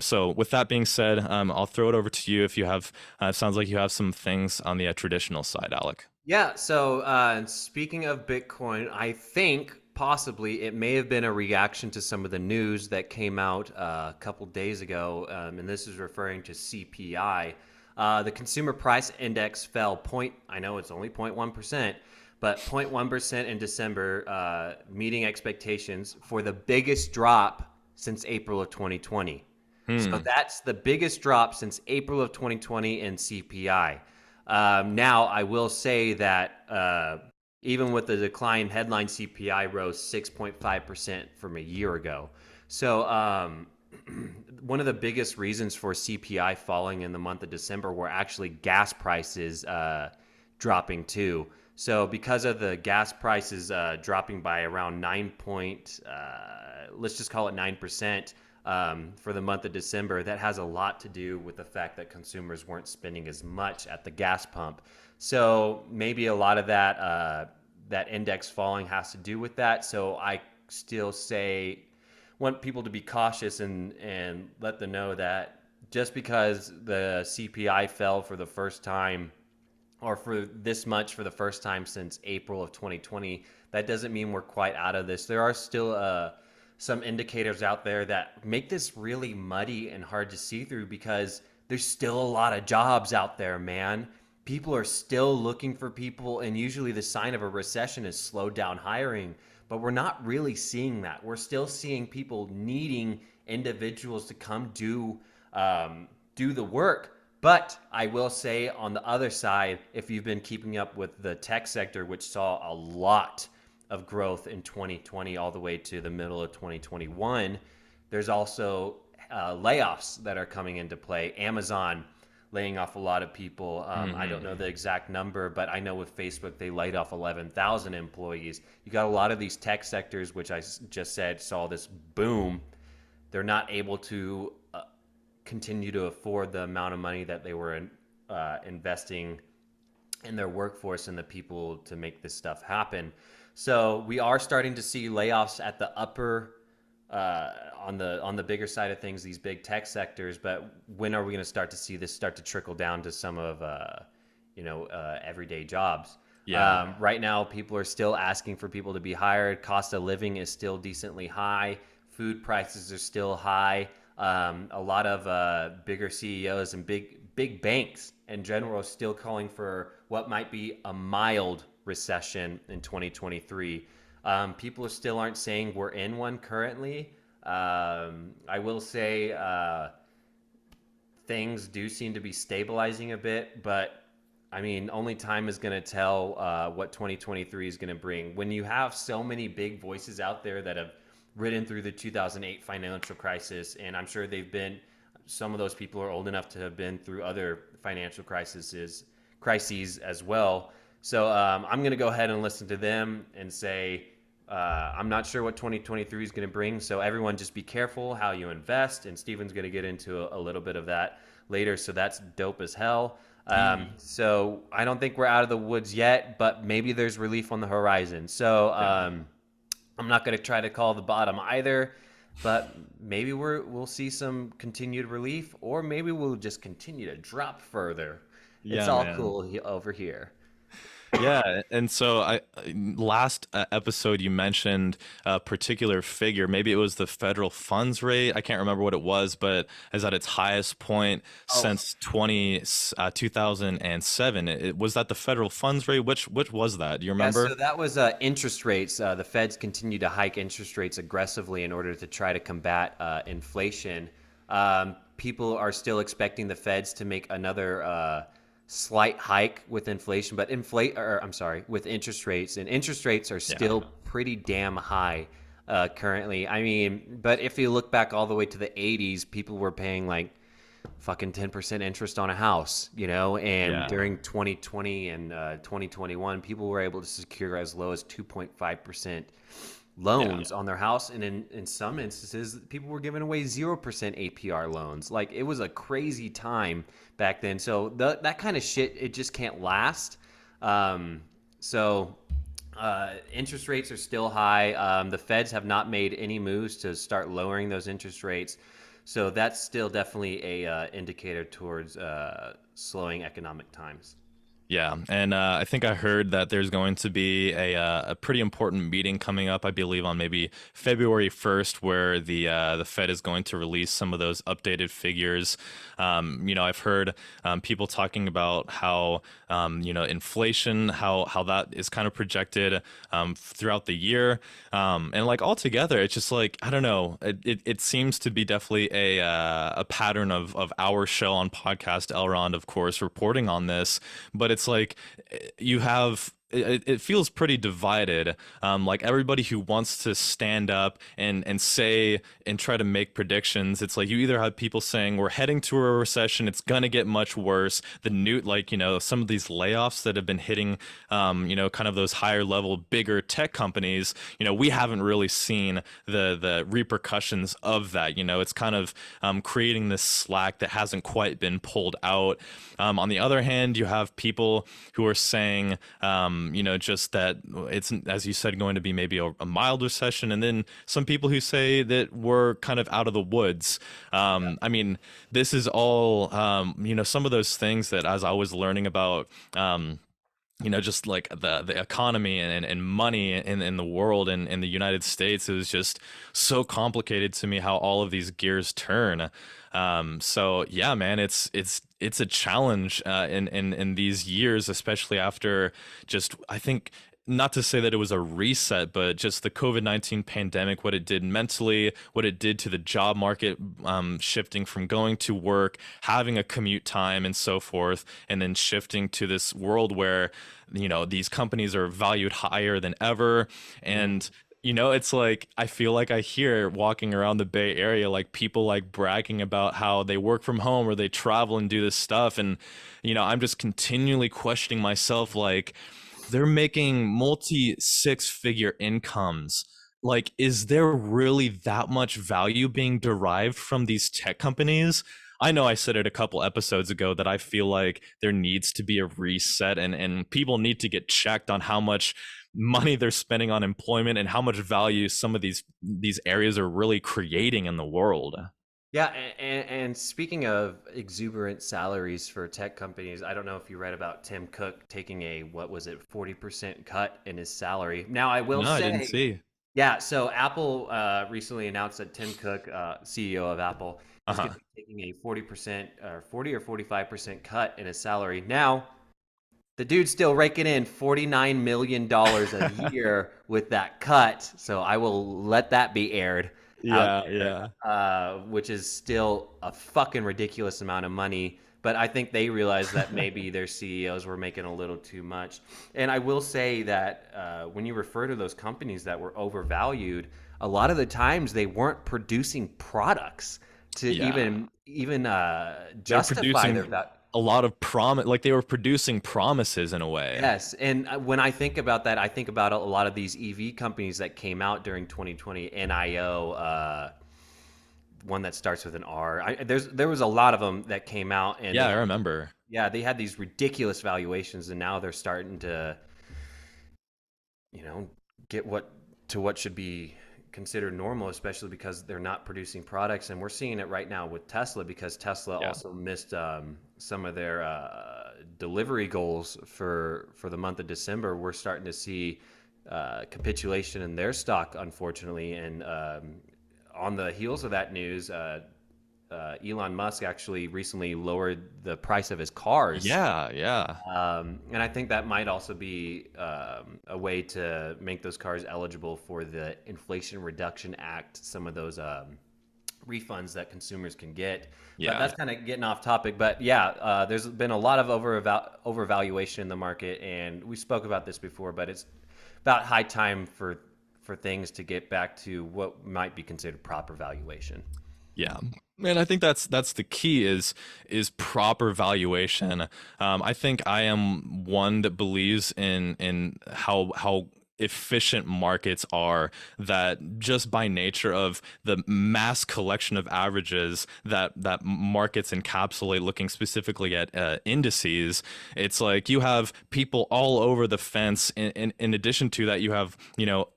So with that being said, I'll throw it over to you if you have. Sounds like you have some things on the traditional side, Alec. Yeah, so speaking of Bitcoin, I think possibly it may have been a reaction to some of the news that came out a couple days ago, and this is referring to CPI. The consumer price index fell I know it's only 0.1%, but 0.1% in December, meeting expectations for the biggest drop since April of 2020. So that's the biggest drop since April of 2020 in CPI. Now, I will say that even with the decline, headline CPI rose 6.5% from a year ago. So one of the biggest reasons for CPI falling in the month of December were actually gas prices dropping too. So because of the gas prices dropping by around let's just call it 9%, for the month of December, that has a lot to do with the fact that consumers weren't spending as much at the gas pump. So maybe a lot of that index falling has to do with that. So I still want people to be cautious and let them know that just because the CPI fell for the first time, or for this much for the first time since April of 2020, that doesn't mean we're quite out of this. There are still some indicators out there that make this really muddy and hard to see through, because there's still a lot of jobs out there, man. People are still looking for people, and usually the sign of a recession is slowed down hiring, but we're not really seeing that. We're still seeing people needing individuals to come do the work. But I will say, on the other side, if you've been keeping up with the tech sector, which saw a lot of growth in 2020 all the way to the middle of 2021, there's also layoffs that are coming into play. Amazon laying off a lot of people. I don't know the exact number, but I know with Facebook, they laid off 11,000 employees. You got a lot of these tech sectors, which I just said saw this boom. They're not able to continue to afford the amount of money that they were investing in their workforce and the people to make this stuff happen. So we are starting to see layoffs at the upper, on the bigger side of things, these big tech sectors. But when are we going to start to see this start to trickle down to some of everyday jobs? Yeah. Right now, people are still asking for people to be hired. Cost of living is still decently high. Food prices are still high. A lot of bigger CEOs and big banks in general are still calling for what might be a mild recession in 2023. People still aren't saying we're in one currently. I will say things do seem to be stabilizing a bit, but I mean, only time is going to tell what 2023 is going to bring. When you have so many big voices out there that have ridden through the 2008 financial crisis, and I'm sure some of those people are old enough to have been through other financial crises as well. So I'm going to go ahead and listen to them and say, I'm not sure what 2023 is going to bring. So everyone just be careful how you invest. And Steven's going to get into a little bit of that later. So that's dope as hell. So I don't think we're out of the woods yet, but maybe there's relief on the horizon. So I'm not going to try to call the bottom either, but maybe we'll see some continued relief, or maybe we'll just continue to drop further. It's Yeah, all man. cool over here. Yeah, and so last episode you mentioned a particular figure. Maybe it was the federal funds rate. I can't remember what it was, but is at its highest point Oh, since 2007. Was that the federal funds rate? Which was that? Do you yeah, remember? so that was interest rates. The Feds continue to hike interest rates aggressively in order to try to combat inflation. People are still expecting the Feds to make another slight hike with inflation, but with interest rates, and interest rates are Yeah. still pretty damn high. currently. I mean, but if you look back all the way to the 80s, people were paying like fucking 10% interest on a house, you know, and Yeah. during 2020 and 2021, people were able to secure as low as 2.5% Yeah. loans on their house. And in some instances, people were giving away 0% APR loans. Like it was a crazy time back then. So that kind of shit, it just can't last. Um, so interest rates are still high. The feds have not made any moves to start lowering those interest rates. So that's still definitely a indicator towards slowing economic times. Yeah, and I think I heard that there's going to be a pretty important meeting coming up, I believe, on maybe February 1st, where the Fed is going to release some of those updated figures. I've heard people talking about how inflation, how that is kind of projected throughout the year, and like altogether, it's just like I don't know, it seems to be definitely a pattern of our show on podcast Elrond, of course, reporting on this, but it's like you have it feels pretty divided. Like everybody who wants to stand up and say and try to make predictions, it's like you either have people saying we're heading to a recession, it's gonna get much worse. The new, like, some of these layoffs that have been hitting, kind of those higher level, bigger tech companies. We haven't really seen the repercussions of that. It's kind of creating this slack that hasn't quite been pulled out. On the other hand, you have people who are saying, just that it's, as you said, going to be maybe a mild recession, and then some people who say that we're kind of out of the woods. I mean, this is all, some of those things that as I was learning about, just like the economy and money in the world and in the United States, it was just so complicated to me how all of these gears turn. So yeah, man, it's a challenge in these years, especially after just I think. Not to say that it was a reset, but just the COVID-19 pandemic, what it did mentally, what it did to the job market, shifting from going to work, having a commute time and so forth, and then shifting to this world where, these companies are valued higher than ever. And it's like I feel like I hear walking around the Bay Area, like people like bragging about how they work from home or they travel and do this stuff. And, I'm just continually questioning myself, like, they're making multi six figure incomes. Like, is there really that much value being derived from these tech companies? I know I said it a couple episodes ago that I feel like there needs to be a reset, and people need to get checked on how much money they're spending on employment and how much value some of these areas are really creating in the world. Yeah, and speaking of exuberant salaries for tech companies, I don't know if you read about Tim Cook taking a, what was it, 40% cut in his salary. Now, I will No, I didn't say, see. yeah, so Apple recently announced that Tim Cook, CEO of Apple, is going Uh-huh. to be taking a 40% or 40 or 45% cut in his salary. Now, the dude's still raking in $49 million a year with that cut. So I will let that be aired out Yeah, there, yeah. which is still a fucking ridiculous amount of money. But I think they realized that maybe their CEOs were making a little too much. And I will say that when you refer to those companies that were overvalued, a lot of the times they weren't producing products to Yeah. even They're justify their producing value. a lot of like they were producing promises in a way. Yes, and when I think about that, I think about a lot of these EV companies that came out during 2020. NIO, one that starts with an R. There was a lot of them that came out, and they Yeah, I had, remember. yeah, they had these ridiculous valuations, and now they're starting to, you know, get what should be considered normal, especially because they're not producing products. And we're seeing it right now with Tesla, because Tesla Yeah. also missed some of their delivery goals for the month of December. We're starting to see capitulation in their stock, unfortunately. And on the heels of that news, Elon Musk actually recently lowered the price of his cars, Yeah, yeah. and I think that might also be a way to make those cars eligible for the Inflation Reduction Act, some of those refunds that consumers can get. But Yeah. that's kind of getting off topic. But yeah, there's been a lot of overvaluation in the market, and we spoke about this before, but it's about high time for for things to get back to what might be considered proper valuation. Yeah. And I think that's the key is proper valuation. I think I am one that believes in how efficient markets are, that just by nature of the mass collection of averages that markets encapsulate, looking specifically at indices, it's like you have people all over the fence. In addition to that, you have,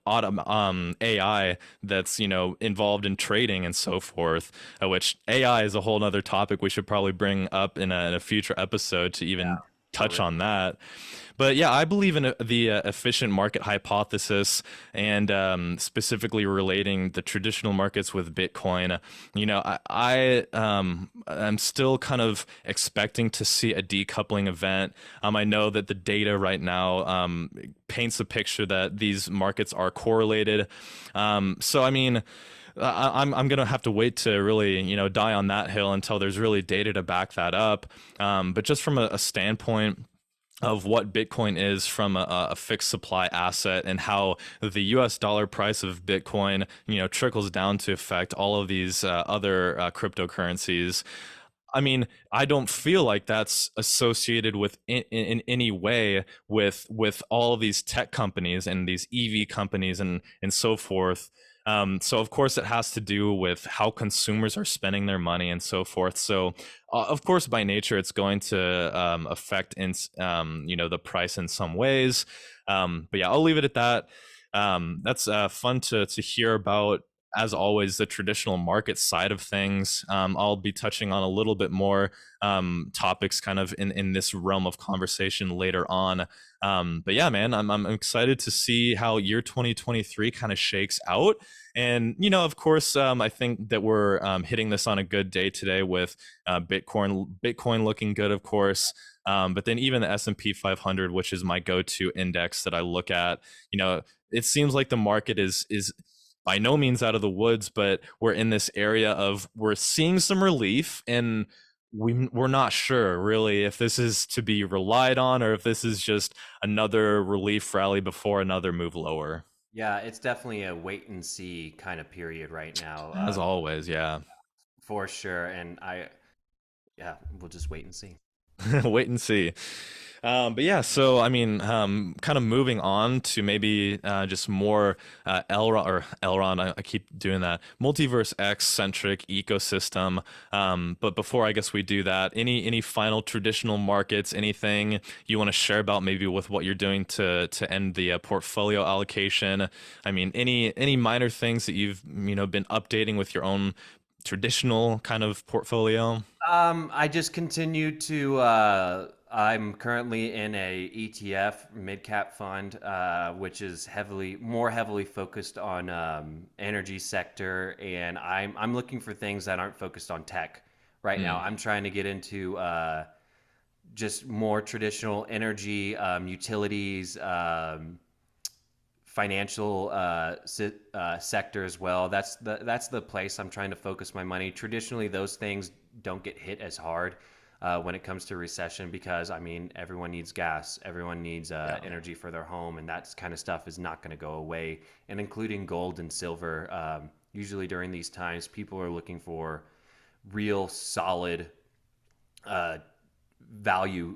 AI that's, involved in trading and so forth, which AI is a whole other topic we should probably bring up in a future episode to Yeah, even for touch real. on that. But yeah, I believe in the efficient market hypothesis, and specifically relating the traditional markets with Bitcoin. I'm still kind of expecting to see a decoupling event. I know that the data right now paints a picture that these markets are correlated. So I mean, I'm gonna have to wait to really, die on that hill until there's really data to back that up. But just from a standpoint of what Bitcoin is from a fixed supply asset, and how the US dollar price of Bitcoin, trickles down to affect all of these other cryptocurrencies. I mean, I don't feel like that's associated with in any way with all of these tech companies and these EV companies and so forth. So of course it has to do with how consumers are spending their money and so forth. So of course by nature it's going to affect the price in some ways. But yeah, I'll leave it at that. That's fun to hear about, as always, the traditional market side of things. I'll be touching on a little bit more topics kind of in this realm of conversation later on. But yeah, man, I'm excited to see how year 2023 kind of shakes out. And, of course, I think that we're hitting this on a good day today with Bitcoin looking good, of course. But then even the S&P 500, which is my go-to index that I look at, it seems like the market is by no means out of the woods, but we're in this area of, we're seeing some relief, and we're not sure really if this is to be relied on or if this is just another relief rally before another move lower. Yeah, it's definitely a wait and see kind of period right now, As always, yeah. for sure. And yeah, we'll just wait and see. Wait and see. But yeah, so I mean, kind of moving on to maybe just more Elrond. I keep doing that. Multiverse X centric ecosystem. But before I guess we do that, any final traditional markets, anything you want to share about maybe with what you're doing to end the portfolio allocation? I mean, any minor things that you've been updating with your own traditional kind of portfolio? I just continue to. I'm currently in a ETF mid cap fund, which is more heavily focused on energy sector, and I'm looking for things that aren't focused on tech right now. Mm, I'm trying to get into just more traditional energy, utilities, financial sector as well. That's the place I'm trying to focus my money. Traditionally, those things don't get hit as hard when it comes to recession, because I mean everyone needs gas, everyone needs yeah. energy for their home, and that kind of stuff is not going to go away. And including gold and silver, usually during these times, people are looking for real solid uh, value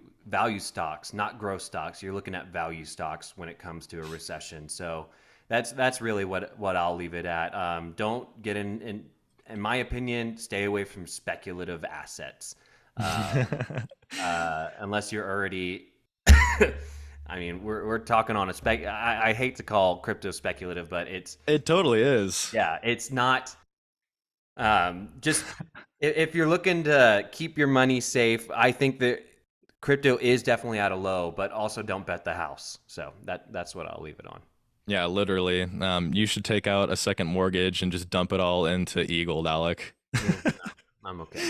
stocks, not growth stocks. You're looking at value stocks when it comes to a recession. So that's really what I'll leave it at. Don't get in my opinion, stay away from speculative assets, unless you're already. I mean, we're talking on a spec. I hate to call crypto speculative, but it's It totally is. yeah, it's not. Just if you're looking to keep your money safe, I think that crypto is definitely at a low, but also don't bet the house. So that's what I'll leave it on. Yeah, literally. You should take out a second mortgage and just dump it all into Eagle, Alec. No, I'm okay.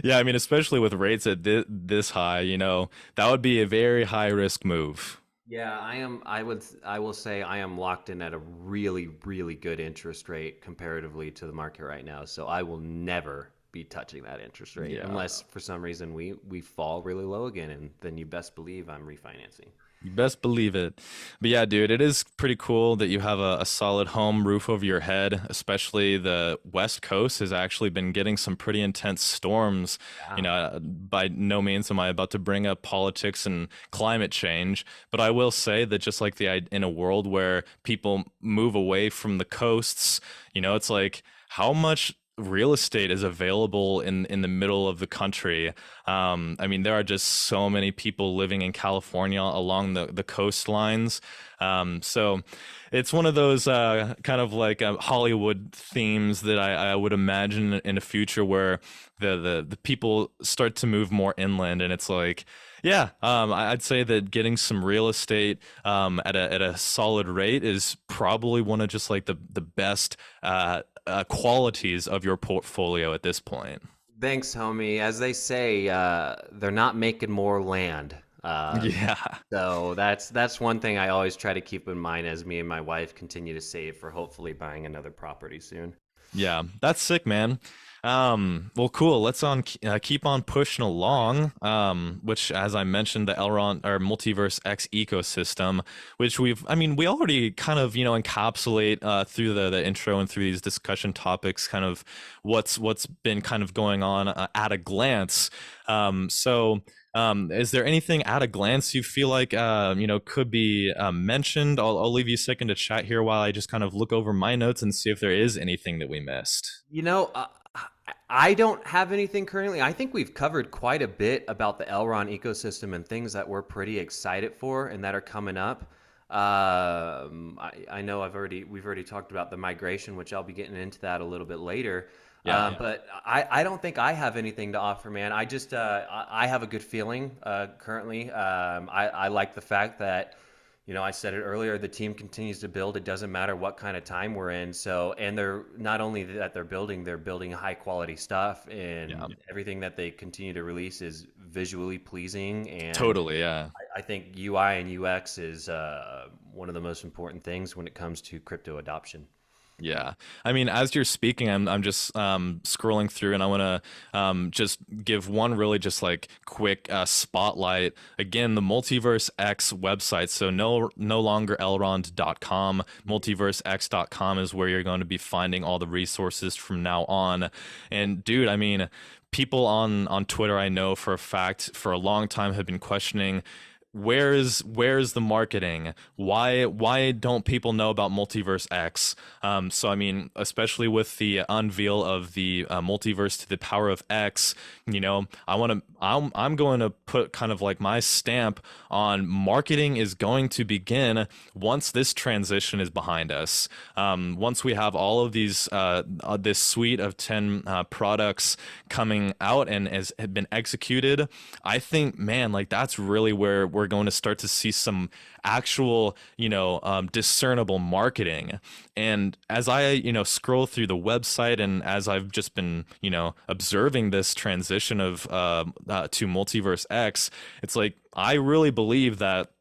Yeah, I mean, especially with rates at this high, that would be a very high risk move. Yeah, I am. I will say I am locked in at a really, really good interest rate comparatively to the market right now. So I will never be touching that interest rate Yeah. unless for some reason we fall really low again, and then you best believe I'm refinancing. You best believe it. But yeah, dude, it is pretty cool that you have a solid home roof over your head, especially the West Coast has actually been getting some pretty intense storms. You Yeah. know, by no means am I about to bring up politics and climate change, but I will say that just like in a world where people move away from the coasts, it's like how much real estate is available in the middle of the country. I mean, there are just so many people living in California along the coastlines. So it's one of those kind of like Hollywood themes that I would imagine in a future where the people start to move more inland, and it's like, yeah, I'd say that getting some real estate at a solid rate is probably one of just like the best qualities of your portfolio at this point. Thanks, homie. As they say, they're not making more land. Yeah. So that's one thing I always try to keep in mind as me and my wife continue to save for hopefully buying another property soon. Yeah, that's sick, man. Well, cool. Let's keep on pushing along. Which, as I mentioned, the Elrond or Multiverse X ecosystem, which I mean, we already kind of, encapsulate through the intro and through these discussion topics, kind of what's been kind of going on at a glance. So. Is there anything at a glance you feel like could be mentioned? I'll leave you a second to chat here while I just kind of look over my notes and see if there is anything that we missed. You know, I don't have anything currently. I think we've covered quite a bit about the Elrond ecosystem and things that we're pretty excited for and that are coming up. I know we've already talked about the migration, which I'll be getting into that a little bit later. Yeah. But I don't think I have anything to offer, man. I just I have a good feeling currently. I like the fact that, I said it earlier, the team continues to build. It doesn't matter what kind of time we're in. So, and they're not only that they're building high quality stuff, Yeah. and everything that they continue to release is visually pleasing. And Totally. Yeah. I think UI and UX is one of the most important things when it comes to crypto adoption. Yeah. I mean, as you're speaking, I'm just scrolling through and I want to just give one really just like quick spotlight. Again, the Multiverse X website. So no longer elrond.com. Multiversex.com is where you're going to be finding all the resources from now on. And dude, I mean, people on Twitter, I know for a fact for a long time have been questioning where's the marketing? Why don't people know about Multiverse X? So I mean, especially with the unveil of the multiverse to the power of X, I'm going to put kind of like my stamp on marketing is going to begin once this transition is behind us. Once we have all of these this suite of 10 products coming out and has been executed, I think, man, like that's really where we're going to start to see some actual, discernible marketing. And as I, scroll through the website and as I've just been, observing this transition of to Multiverse X, it's like I really believe that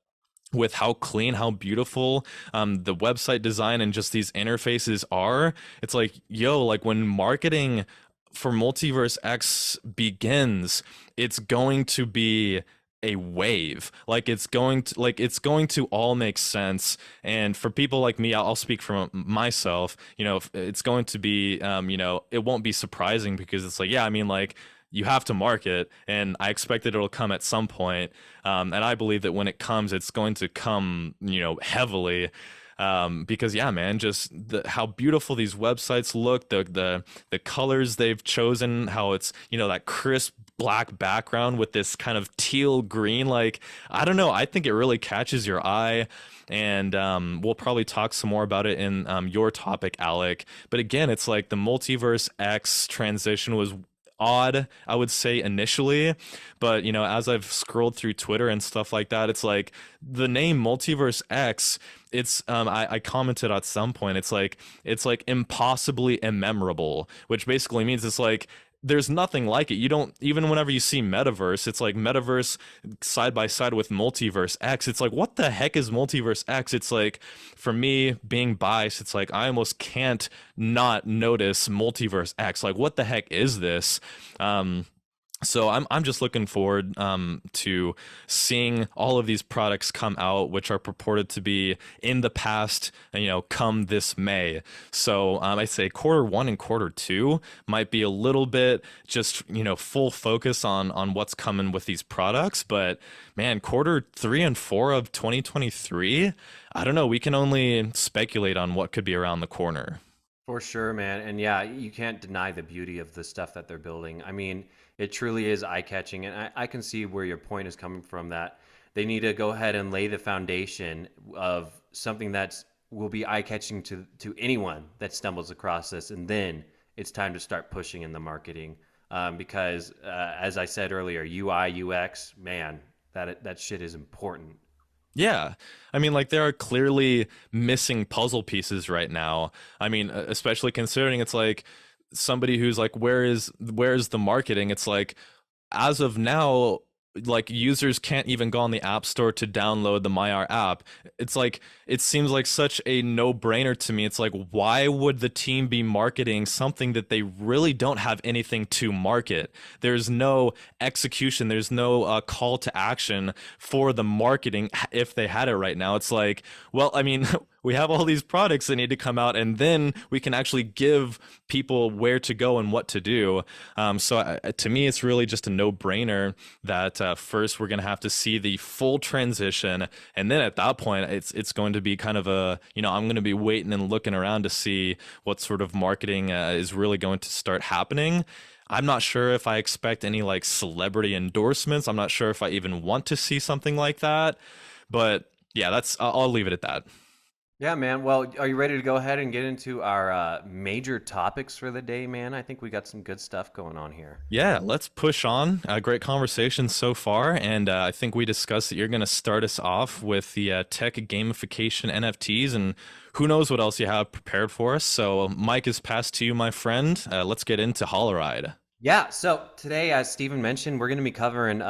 with how clean, how beautiful the website design and just these interfaces are, it's like, yo, like when marketing for Multiverse X begins, it's going to be a wave. It's going to all make sense. And for people like me, I'll speak for myself, it's going to be it won't be surprising because it's like, yeah, I mean, like you have to market and I expect that it'll come at some point. And I believe that when it comes, it's going to come, heavily. Because yeah, man, just how beautiful these websites look, the colors they've chosen, how it's that crisp black background with this kind of teal green, like I don't know, I think it really catches your eye. And we'll probably talk some more about it in your topic, Alec. But again, it's like the Multiverse X transition was odd, I would say initially, but as I've scrolled through Twitter and stuff like that, it's like the name Multiverse X, it's I commented at some point, it's like impossibly immemorable, which basically means it's like there's nothing like it. You don't, even whenever you see Metaverse, it's like Metaverse side by side with Multiverse X. It's like, what the heck is Multiverse X? It's like, for me being biased, it's like I almost can't not notice Multiverse X. Like, what the heck is this? So I'm just looking forward to seeing all of these products come out, which are purported to be in the past, come this May. So I say quarter one and quarter two might be a little bit just full focus on what's coming with these products, but man, quarter three and four of 2023, I don't know. We can only speculate on what could be around the corner. For sure, man. And yeah, you can't deny the beauty of the stuff that they're building. I mean, it truly is eye-catching. And I can see where your point is coming from, that they need to go ahead and lay the foundation of something that will be eye-catching to anyone that stumbles across this. And then it's time to start pushing in the marketing. Because as I said earlier, UI, UX, man, that shit is important. Yeah. I mean, like, there are clearly missing puzzle pieces right now. I mean, especially considering it's like somebody who's like, where's the marketing? It's like, as of now, like, users can't even go on the App Store to download the Maiar app. It's like, it seems like such a no-brainer to me. It's like, why would the team be marketing something that they really don't have anything to market? There's no execution, there's no call to action for the marketing if they had it right now. It's like, well, I mean, we have all these products that need to come out, and then we can actually give people where to go and what to do. To me, it's really just a no-brainer that first we're going to have to see the full transition, and then at that point, it's going to be kind of a, I'm going to be waiting and looking around to see what sort of marketing is really going to start happening. I'm not sure if I expect any like celebrity endorsements. I'm not sure if I even want to see something like that. But yeah, I'll leave it at that. Yeah, man. Well, are you ready to go ahead and get into our major topics for the day, man? I think we got some good stuff going on here. Yeah, let's push on. Great conversation so far. And I think we discussed that you're going to start us off with the tech gamification NFTs, and who knows what else you have prepared for us. So, Mike is passed to you, my friend. Let's get into Holoride. Yeah. So today, as Steven mentioned, we're going to be covering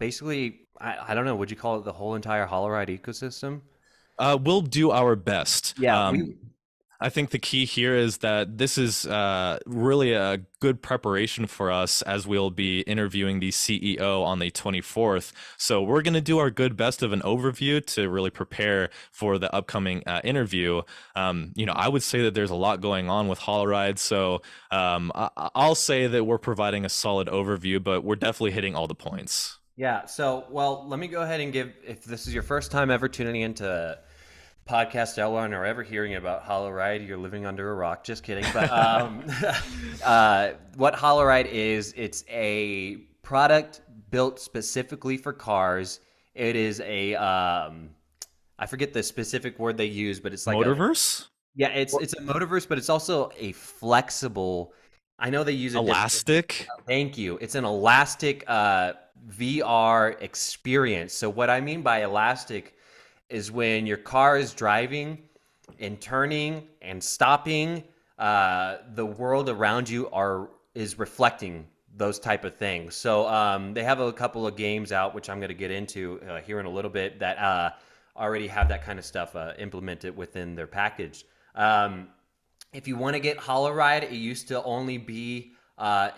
basically, I don't know, would you call it the whole entire Holoride ecosystem? We'll do our best. Yeah, we I think the key here is that this is really a good preparation for us as we'll be interviewing the CEO on the 24th. So we're going to do our good best of an overview to really prepare for the upcoming interview. I would say that there's a lot going on with Holoride. So I'll say that we're providing a solid overview, but we're definitely hitting all the points. Yeah. So, well, let me go ahead and give, if this is your first time ever tuning into podcast Elrond or ever hearing about Holoride, you're living under a rock. Just kidding. But what Holoride is, it's a product built specifically for cars. It is I forget the specific word they use, but it's like Motorverse? yeah, it's a motorverse, but it's also a flexible. I know they use it differently. Elastic? Thank you. It's an elastic VR experience. So what I mean by elastic is when your car is driving and turning and stopping, the world around you is reflecting those type of things. So they have a couple of games out, which I'm going to get into here in a little bit, that already have that kind of stuff implemented within their package. If you want to get Holoride, it used to only be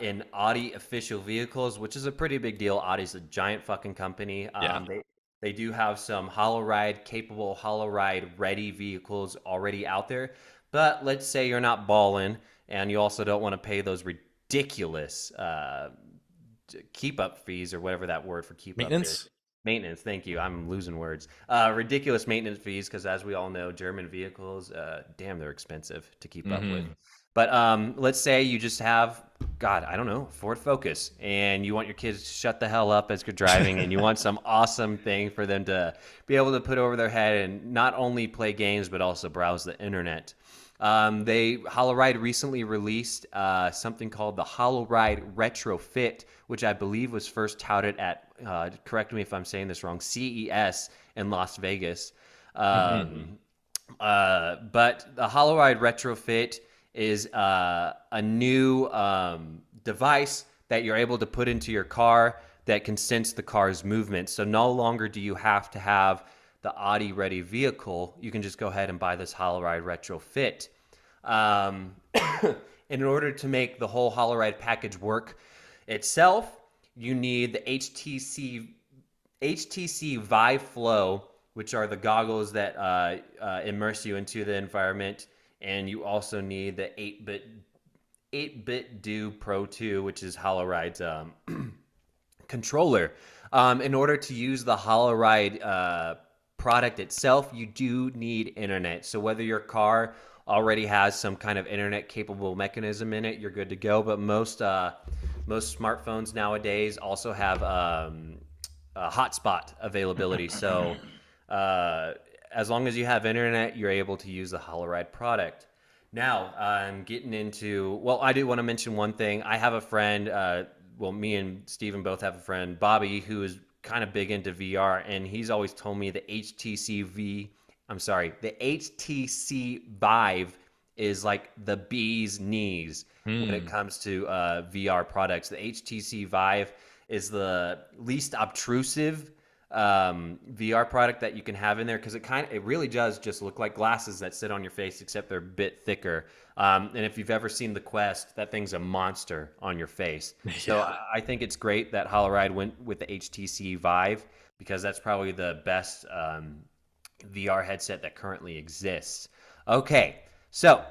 in Audi official vehicles, which is a pretty big deal. Audi's a giant fucking company. Yeah. They do have some Holoride capable, Holoride ready vehicles already out there. But let's say you're not balling and you also don't want to pay those ridiculous keep up fees, or whatever that word for keep up is. Maintenance? Maintenance, thank you. I'm losing words. Ridiculous maintenance fees, because as we all know, German vehicles, damn, they're expensive to keep up with. But let's say you just have, God, I don't know, Ford Focus, and you want your kids to shut the hell up as you're driving, and you want some awesome thing for them to be able to put over their head and not only play games, but also browse the internet. Holoride recently released something called the Holoride Retrofit, which I believe was first touted at, correct me if I'm saying this wrong, CES in Las Vegas. But the Holoride Retrofit is a new device that you're able to put into your car that can sense the car's movement. So no longer do you have to have the Audi ready vehicle. You can just go ahead and buy this Holoride Retrofit. In order to make the whole Holoride package work itself, You need the HTC Vive Flow, which are the goggles that immerse you into the environment, and you also need the 8-bit Do Pro 2, which is Holoride's controller. In order to use the Holoride product itself, you do need internet. So whether your car already has some kind of internet capable mechanism in it, you're good to go. But most smartphones nowadays also have hotspot availability. So as long as you have internet, you're able to use the Holoride product. Now I'm getting into, well, I do want to mention one thing. I have a friend, well, me and Steven both have a friend, Bobby, who is kind of big into VR, and he's always told me the HTC Vive is like the bee's knees when it Hmm. comes to VR products. The HTC Vive is the least obtrusive VR product that you can have in there because it really does just look like glasses that sit on your face, except they're a bit thicker. And if you've ever seen the Quest, that thing's a monster on your face. So Yeah. I think it's great that Holoride went with the HTC Vive because that's probably the best VR headset that currently exists. Okay, so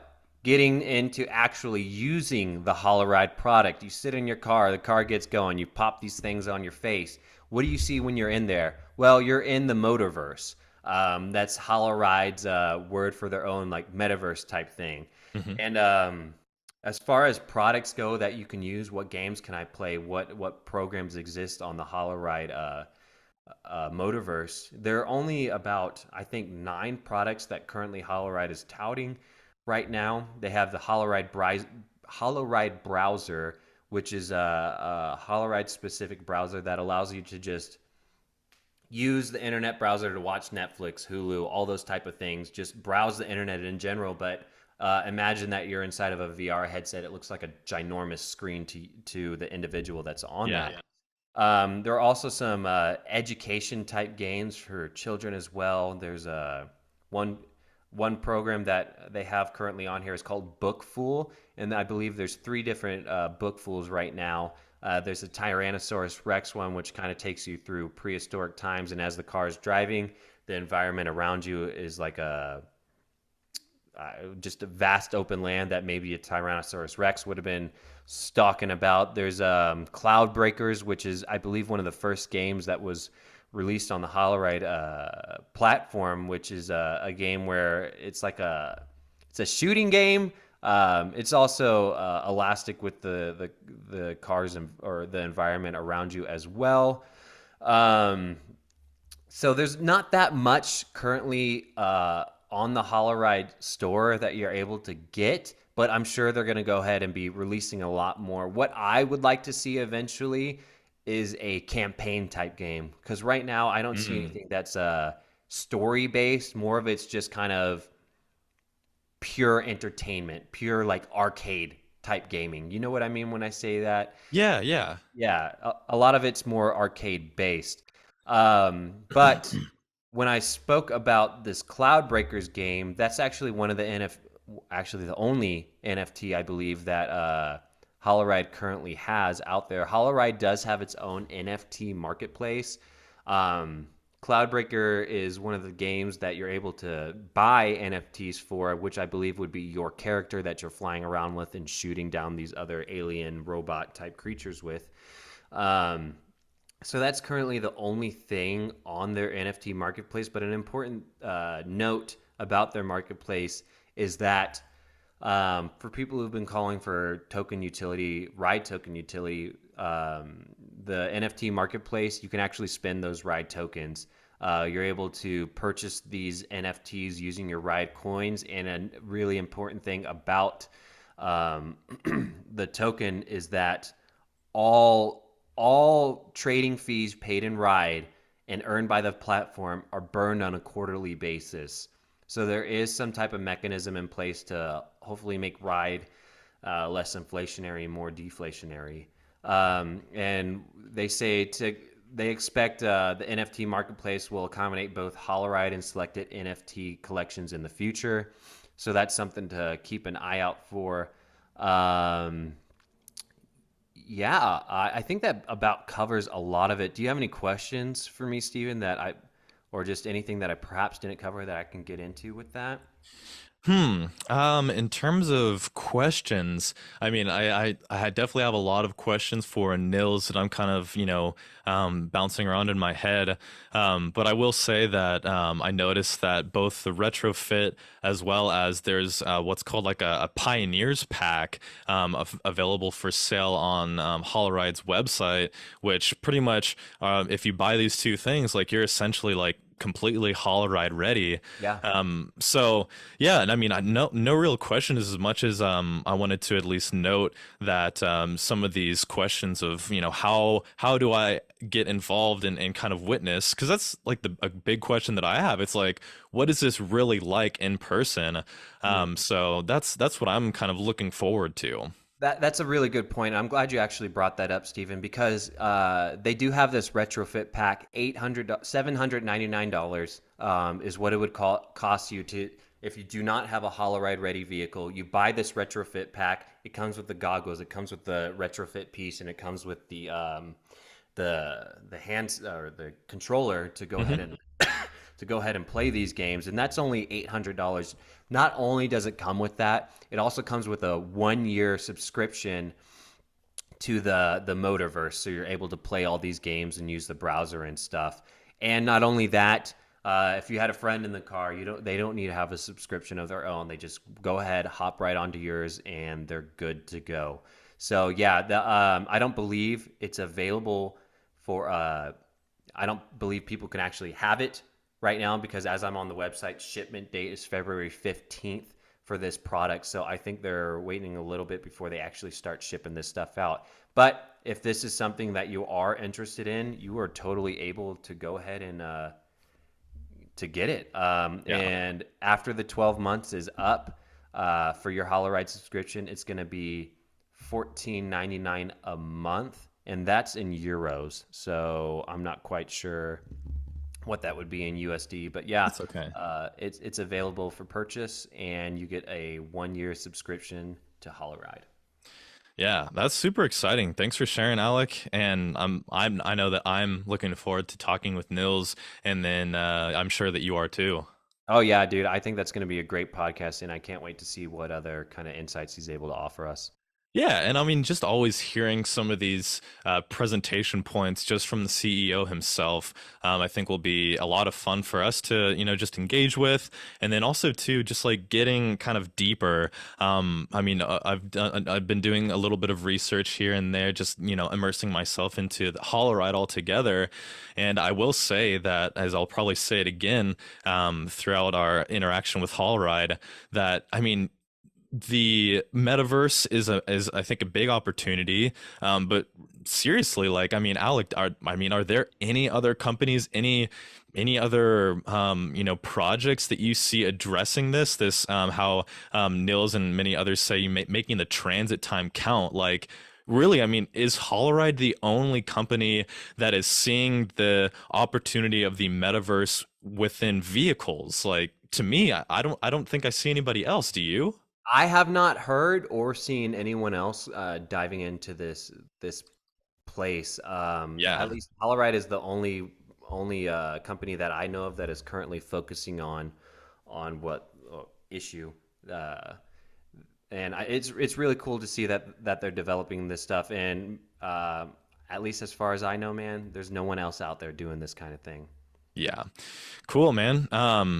getting into actually using the Holoride product. You sit in your car, the car gets going, you pop these things on your face. What do you see when you're in there? Well, you're in the Multiverse. That's Holoride's word for their own like metaverse type thing. Hmm. And as far as products go that you can use, what games can I play? What programs exist on the Holoride Multiverse? There are only about, I think, 9 products that currently Holoride is touting right now. They have the Holoride browser, which is a Holoride specific browser that allows you to just use the internet browser to watch Netflix, Hulu, all those type of things. Just browse the internet in general, but imagine that you're inside of a VR headset. It looks like a ginormous screen to the individual that's on Yeah. that. There are also some education type games for children as well. There's one one program that they have currently on here is called Book Fool, and I believe there's 3 different Book Fools right now. There's a Tyrannosaurus Rex one, which kind of takes you through prehistoric times, and as the car is driving, the environment around you is like just a vast open land that maybe a Tyrannosaurus Rex would have been stalking about. There's Cloud Breakers, which is, I believe, one of the first games that was released on the Holoride platform, which is a game where it's a shooting game. It's also elastic with the cars or the environment around you as well. Um, so there's not that much currently on the Holoride store that you're able to get, but I'm sure they're going to go ahead and be releasing a lot more. What I would like to see eventually is a campaign type game because right now I don't see Mm. anything that's story based. More of it's just kind of pure entertainment, pure like arcade type gaming. You know what I mean when I say that? Yeah, yeah. Yeah, a lot of it's more arcade based. But when I spoke about this Cloud Breakers game, that's actually one of the actually the only NFT I believe that Holoride currently has out there. Holoride does have its own NFT marketplace. Um, Cloudbreaker is one of the games that you're able to buy NFTs for, which I believe would be your character that you're flying around with and shooting down these other alien robot type creatures with. Um, so that's currently the only thing on their NFT marketplace. But an important note about their marketplace is that for people who've been calling for token utility, ride token utility, the NFT marketplace, you can actually spend those ride tokens. You're able to purchase these NFTs using your ride coins. And a really important thing about um, the token is that all trading fees paid in ride and earned by the platform are burned on a quarterly basis. So there is some type of mechanism in place to hopefully make ride less inflationary, more deflationary. And they expect the NFT marketplace will accommodate both Holoride and selected NFT collections in the future. So that's something to keep an eye out for. Yeah, I think that about covers a lot of it. Do you have any questions for me, Steven, or just anything that I perhaps didn't cover that I can get into with that? In terms of questions, I mean, I definitely have a lot of questions for Nils that I'm kind of, bouncing around in my head. But I will say that I noticed that both the retrofit as well as there's what's called like a Pioneers pack available for sale on Holoride's website, which pretty much, if you buy these two things, like you're essentially like completely Holoride ready. Yeah. So yeah, and I mean, no real question is as much as I wanted to at least note that some of these questions of how do I get involved and kind of witness, because that's like a big question that I have. It's like, what is this really like in person? So that's what I'm kind of looking forward to. That's a really good point. I'm glad you actually brought that up, Stephen, because they do have this retrofit pack. $799 is what it would cost you to if you do not have a Holoride ready vehicle. You buy this retrofit pack. It comes with the goggles. It comes with the retrofit piece, and it comes with the hands or the controller to go ahead Hmm. and to go ahead and play these games, and that's only $800. Not only does it come with that, it also comes with a 1 year subscription to the Motorverse, so you're able to play all these games and use the browser and stuff. And not only that, if you had a friend in the car, they don't need to have a subscription of their own. They just go ahead, hop right onto yours, and they're good to go. So yeah, I don't believe it's available for. I don't believe people can actually have it right now because as I'm on the website, shipment date is February 15th for this product. So I think they're waiting a little bit before they actually start shipping this stuff out. But if this is something that you are interested in, you are totally able to go ahead and to get it. Yeah. And after the 12 months is up for your Holoride subscription, it's going to be 14.99 a month, and that's in euros. So I'm not quite sure what that would be in USD, but yeah, That's okay. it's available for purchase, and you get a 1 year subscription to Holoride. Yeah, that's super exciting. Thanks for sharing, Alec. And I know that I'm looking forward to talking with Nils, and then I'm sure that you are too. Oh yeah, dude, I think that's going to be a great podcast, and I can't wait to see what other kind of insights he's able to offer us. Yeah, and I mean, just always hearing some of these presentation points just from the CEO himself, I think will be a lot of fun for us to, just engage with, and then also too, just like getting kind of deeper. I mean, I've been doing a little bit of research here and there, just immersing myself into the Holoride altogether, and I will say that, as I'll probably say it again, throughout our interaction with Holoride, that I mean the metaverse is I think a big opportunity. But seriously, like I mean, Alec, are there any other companies, any other projects that you see addressing this how Nils and many others say making the transit time count? Like really, I mean, is Holoride the only company that is seeing the opportunity of the metaverse within vehicles? Like to me, I don't think I see anybody else. Do you? I have not heard or seen anyone else diving into this place. At Yeah. least Holoride is the only company that I know of that is currently focusing on what issue. Uh, and it's really cool to see that they're developing this stuff. And at least as far as I know, man, there's no one else out there doing this kind of thing. Yeah. Cool, man.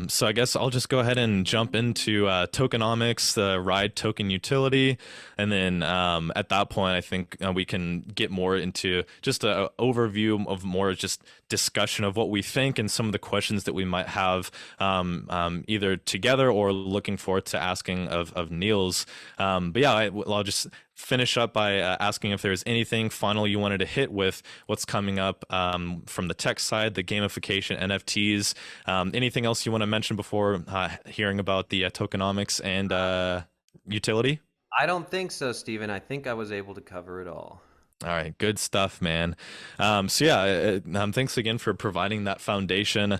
So I guess I'll just go ahead and jump into tokenomics, the ride token utility, and then at that point, I think we can get more into just an overview of more just discussion of what we think and some of the questions that we might have either together or looking forward to asking of Niels. But yeah, I'll just finish up by asking if there's anything final you wanted to hit with what's coming up from the tech side, the gamification, NFTs. Anything else you want to mention before hearing about the tokenomics and utility? I don't think so, Steven. I think I was able to cover it all. All right, good stuff, man. So yeah, thanks again for providing that foundation.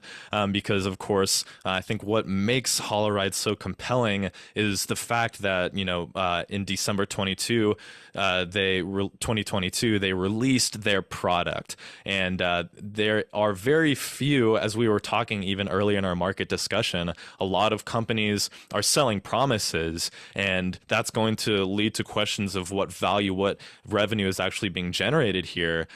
Because of course, I think what makes Holoride so compelling is the fact that in December 2022, they released their product, and there are very few, as we were talking even earlier in our market discussion. A lot of companies are selling promises, and that's going to lead to questions of what value, what revenue is actually being generated here.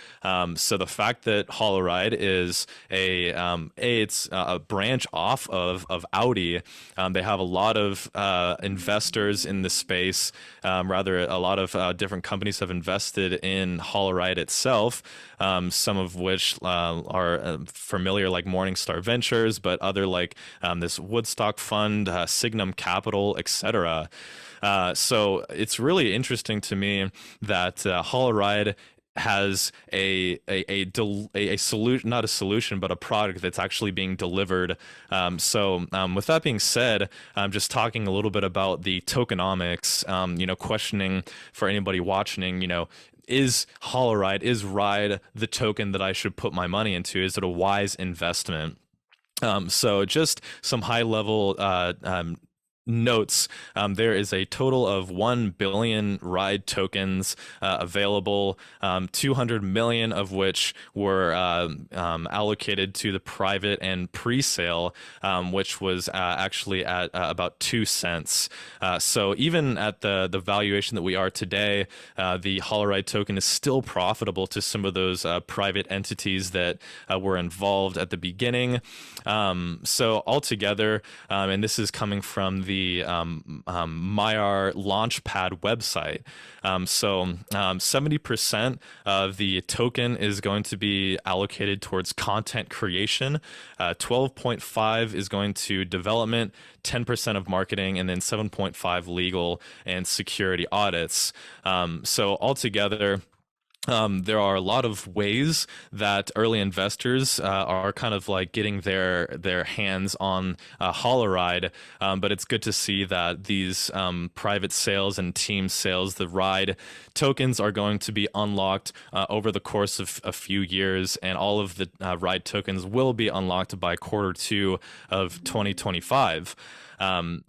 So the fact that Holoride is it's a branch off of Audi. They have a lot of investors in the space. Rather, a lot of different companies have invested in Holoride itself. Some of which are familiar, like Morningstar Ventures, but other like this Woodstock Fund, Signum Capital, etc. So it's really interesting to me that Holoride has a solution, not a solution, but a product that's actually being delivered. With that being said, I'm just talking a little bit about the tokenomics. Questioning for anybody watching. Is Holoride, is Ride the token that I should put my money into? Is it a wise investment? So just some high level notes. There is a total of 1 billion ride tokens available, 200 million of which were allocated to the private and pre-sale, which was actually at about 2 cents. So even at the valuation that we are today, the Holoride token is still profitable to some of those private entities that were involved at the beginning. So altogether, and this is coming from the Maiar Launchpad website. 70% of the token is going to be allocated towards content creation. 12.5 is going to development, 10% of marketing, and then 7.5 legal and security audits. So altogether, there are a lot of ways that early investors are kind of like getting their hands on Holoride, but it's good to see that these private sales and team sales, the Ride tokens, are going to be unlocked over the course of a few years, and all of the Ride tokens will be unlocked by Q2 of 2025. Kind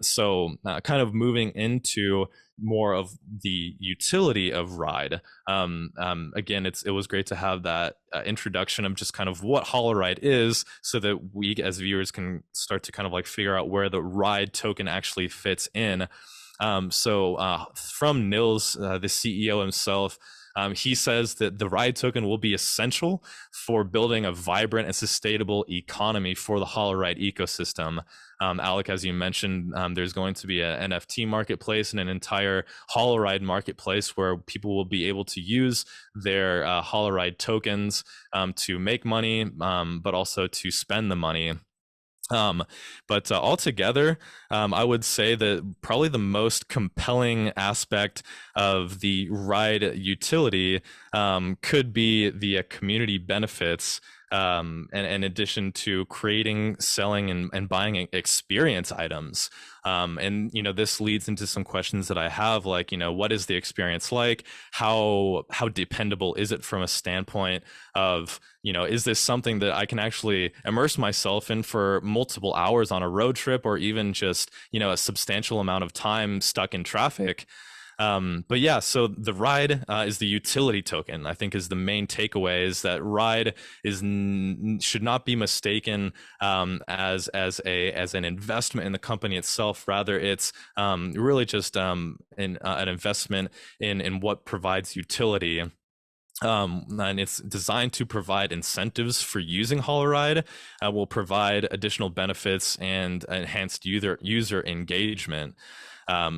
of moving into more of the utility of Ride. Again, it was great to have that introduction of just kind of what Holoride is, so that we as viewers can start to kind of like figure out where the Ride token actually fits in. From Nils, the CEO himself, he says that the Ride token will be essential for building a vibrant and sustainable economy for the Holoride ecosystem. Alec, as you mentioned, there's going to be an NFT marketplace and an entire Holoride marketplace where people will be able to use their Holoride tokens to make money, but also to spend the money. But altogether, I would say that probably the most compelling aspect of the Ride utility could be the community benefits. And in addition to creating, selling, and buying experience items. And this leads into some questions that I have, like, what is the experience like? How dependable is it from a standpoint of, is this something that I can actually immerse myself in for multiple hours on a road trip, or even just, a substantial amount of time stuck in traffic? But yeah, so the Ride is the utility token. I think is the main takeaway, is that Ride should not be mistaken as an investment in the company itself. Rather, it's really just an investment in what provides utility. And it's designed to provide incentives for using Holoride, will provide additional benefits and enhanced user engagement.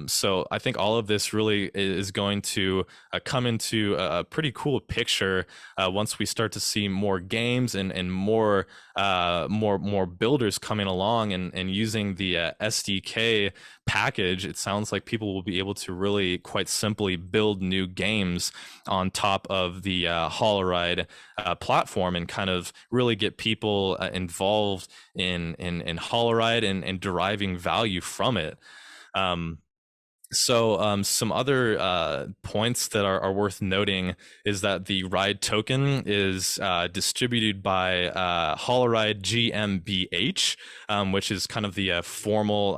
So I think all of this really is going to come into a pretty cool picture once we start to see more games and more builders coming along and using the SDK package. It sounds like people will be able to really quite simply build new games on top of the Holoride platform, and kind of really get people involved in Holoride and deriving value from it. So, some other points that are worth noting is that the ride token is distributed by Holoride GmbH, which is kind of the formal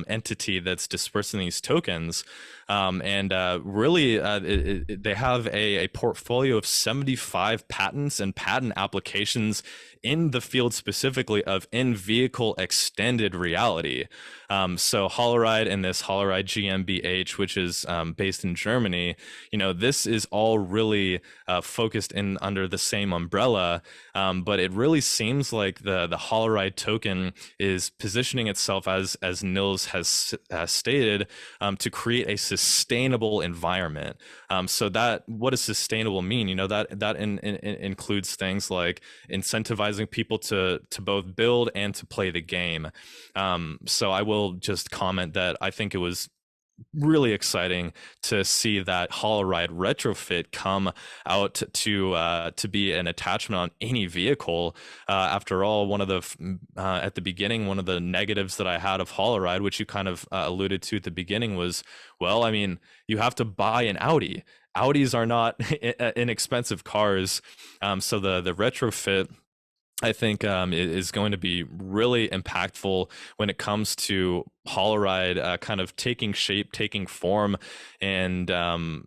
entity that's dispersing these tokens. And really, they have a portfolio of 75 patents and patent applications in the field specifically of in-vehicle extended reality. So Holoride and this Holoride GmbH, which is based in Germany, this is all really focused in under the same umbrella. But it really seems like the Holoride token is positioning itself as Nils has stated, to create a sustainable environment. So that what does sustainable mean? That includes things like incentivizing people to both build and to play the game. So I will just comment that I think it was really exciting to see that Holoride retrofit come out to be an attachment on any vehicle. After all, one of the at the beginning, one of the negatives that I had of Holoride, which you kind of alluded to at the beginning, was, well, I mean, you have to buy an Audi. Audis are not inexpensive cars, so the retrofit, I think, is going to be really impactful when it comes to Holoride kind of taking shape, taking form, and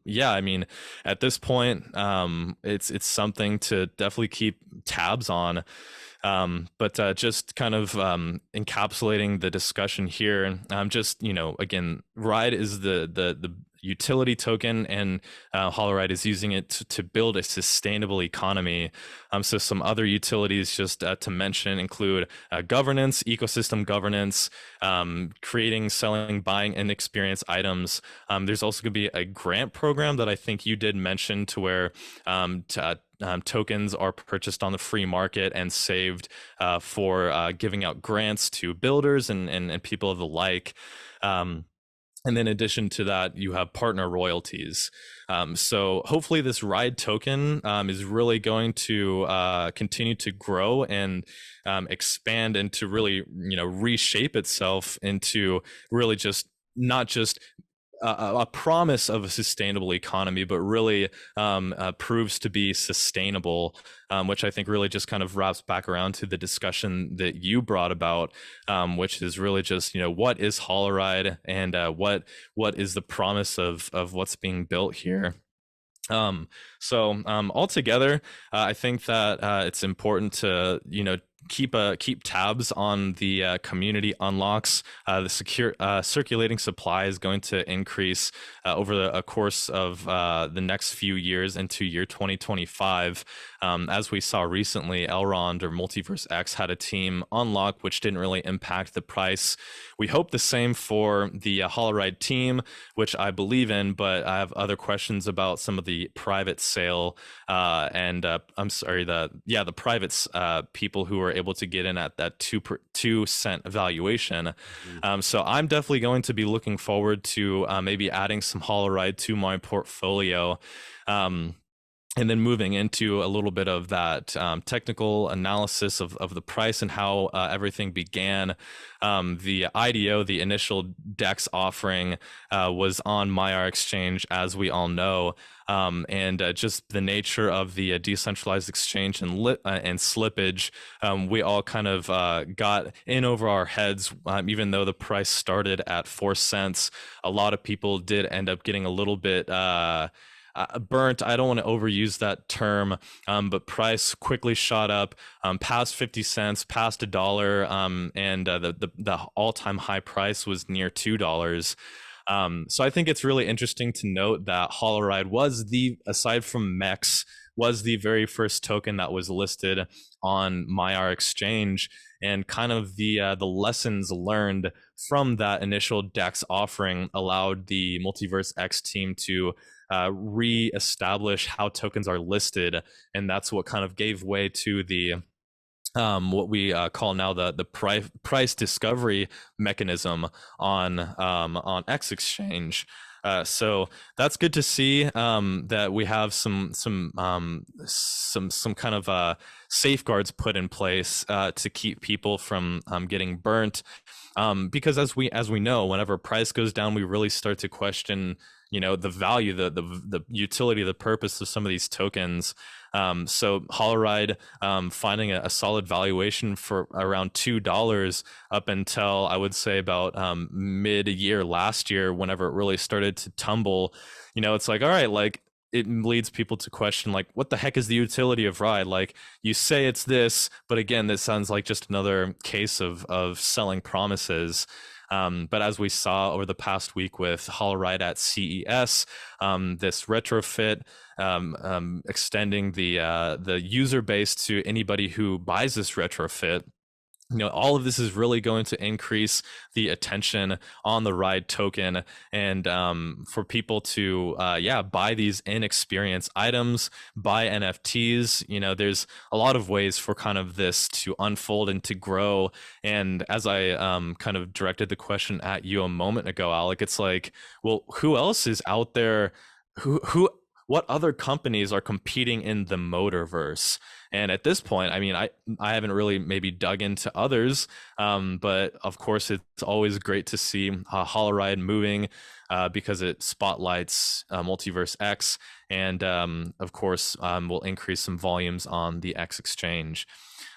yeah, I mean, at this point, it's something to definitely keep tabs on. But just kind of encapsulating the discussion here, just again, Ride is the utility token, and Holoride is using it to build a sustainable economy. So some other utilities just to mention include governance, ecosystem governance, creating, selling, buying inexperienced items. There's also going to be a grant program that I think you did mention, to where tokens are purchased on the free market and saved for giving out grants to builders and people of the like. And then in addition to that, you have partner royalties. So hopefully this ride token is really going to continue to grow and expand, and to really, reshape itself into really just not just a promise of a sustainable economy, but really proves to be sustainable, which I think really just kind of wraps back around to the discussion that you brought about, which is really just, what is Holoride, and what is the promise of what's being built here. So altogether, I think that it's important to, keep tabs on the community unlocks. The secure circulating supply is going to increase over the course of the next few years into year 2025. As we saw recently, Elrond or MultiversX had a team unlock, which didn't really impact the price. We hope the same for the Holoride team, which I believe in, but I have other questions about some of the private sale and I'm sorry, the private people who were able to get in at that 2% valuation. Mm-hmm. So I'm definitely going to be looking forward to maybe adding some Holoride to my portfolio. And then moving into a little bit of that technical analysis of the price and how everything began. The IDO, the initial DEX offering, was on Maiar exchange, as we all know. And just the nature of the decentralized exchange and slippage, we all kind of got in over our heads. Even though the price started at 4 cents, a lot of people did end up getting a little bit burnt. I don't want to overuse that term, but price quickly shot up past 50 cents, past $1, and the all-time high price was near $2. So I think it's really interesting to note that Holoride was aside from MEX, was the very first token that was listed on Maiar exchange, and kind of the lessons learned from that initial DEX offering allowed the MultiversX team to re-establish how tokens are listed, and that's what kind of gave way to the what we call now the price discovery mechanism on X exchange. So that's good to see, that we have some kind of safeguards put in place to keep people from getting burnt. Because as we know, whenever price goes down, we really start to question, the value, the utility, the purpose of some of these tokens. So Holoride, finding a solid valuation for around $2 up until, I would say, about mid-year last year, whenever it really started to tumble. It's like, all right, like, it leads people to question, like, what the heck is the utility of Ride? Like, you say it's this, but again, this sounds like just another case of selling promises. But as we saw over the past week with Holoride at CES, this retrofit, extending the user base to anybody who buys this retrofit, all of this is really going to increase the attention on the Ride token, and for people to buy these inexperienced items, buy NFTs. There's a lot of ways for kind of this to unfold and to grow. And as I kind of directed the question at you a moment ago, Alec, it's like, well, who else is out there? Who what other companies are competing in the motorverse? And at this point, I mean, I haven't really maybe dug into others, but of course, it's always great to see Holoride moving, because it spotlights MultiversX, and of course, will increase some volumes on the X exchange.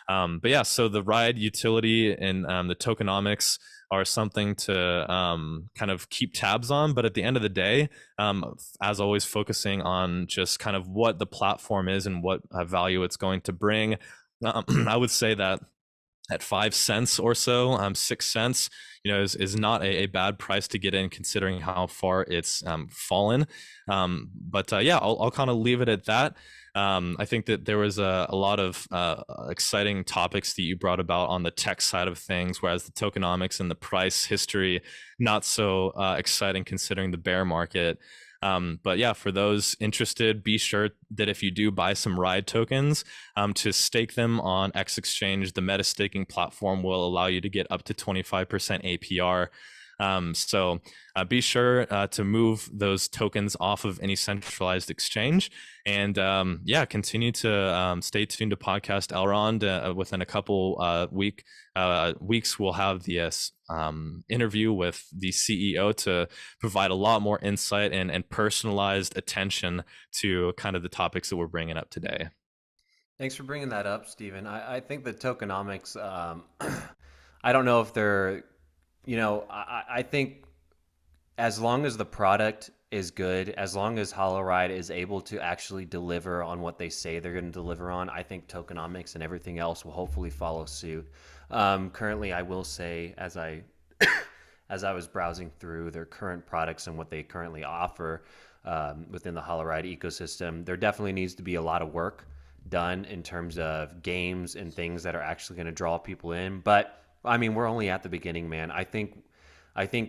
But yeah, so the Ride utility and the tokenomics are something to kind of keep tabs on. But at the end of the day, as always, focusing on just kind of what the platform is and what value it's going to bring. I would say that at 5 cents or so, 6 cents, is not a bad price to get in, considering how far it's fallen. But yeah, I'll kind of leave it at that. I think that there was a lot of exciting topics that you brought about on the tech side of things, whereas the tokenomics and the price history, not so exciting considering the bear market. But yeah, for those interested, be sure that if you do buy some Ride tokens, to stake them on X Exchange. The meta staking platform will allow you to get up to 25% APR. So be sure to move those tokens off of any centralized exchange, and continue to stay tuned to podcast Elrond. Within a couple weeks, we'll have the interview with the CEO to provide a lot more insight and personalized attention to kind of the topics that we're bringing up today. Thanks for bringing that up, Stephen. I think the tokenomics, I don't know if they're, I think as long as the product is good, as long as Holoride is able to actually deliver on what they say they're going to deliver on, I think tokenomics and everything else will hopefully follow suit. Currently, I will say, as I was browsing through their current products and what they currently offer within the Holoride ecosystem, there definitely needs to be a lot of work done in terms of games and things that are actually going to draw people in. But I mean, we're only at the beginning, man. I think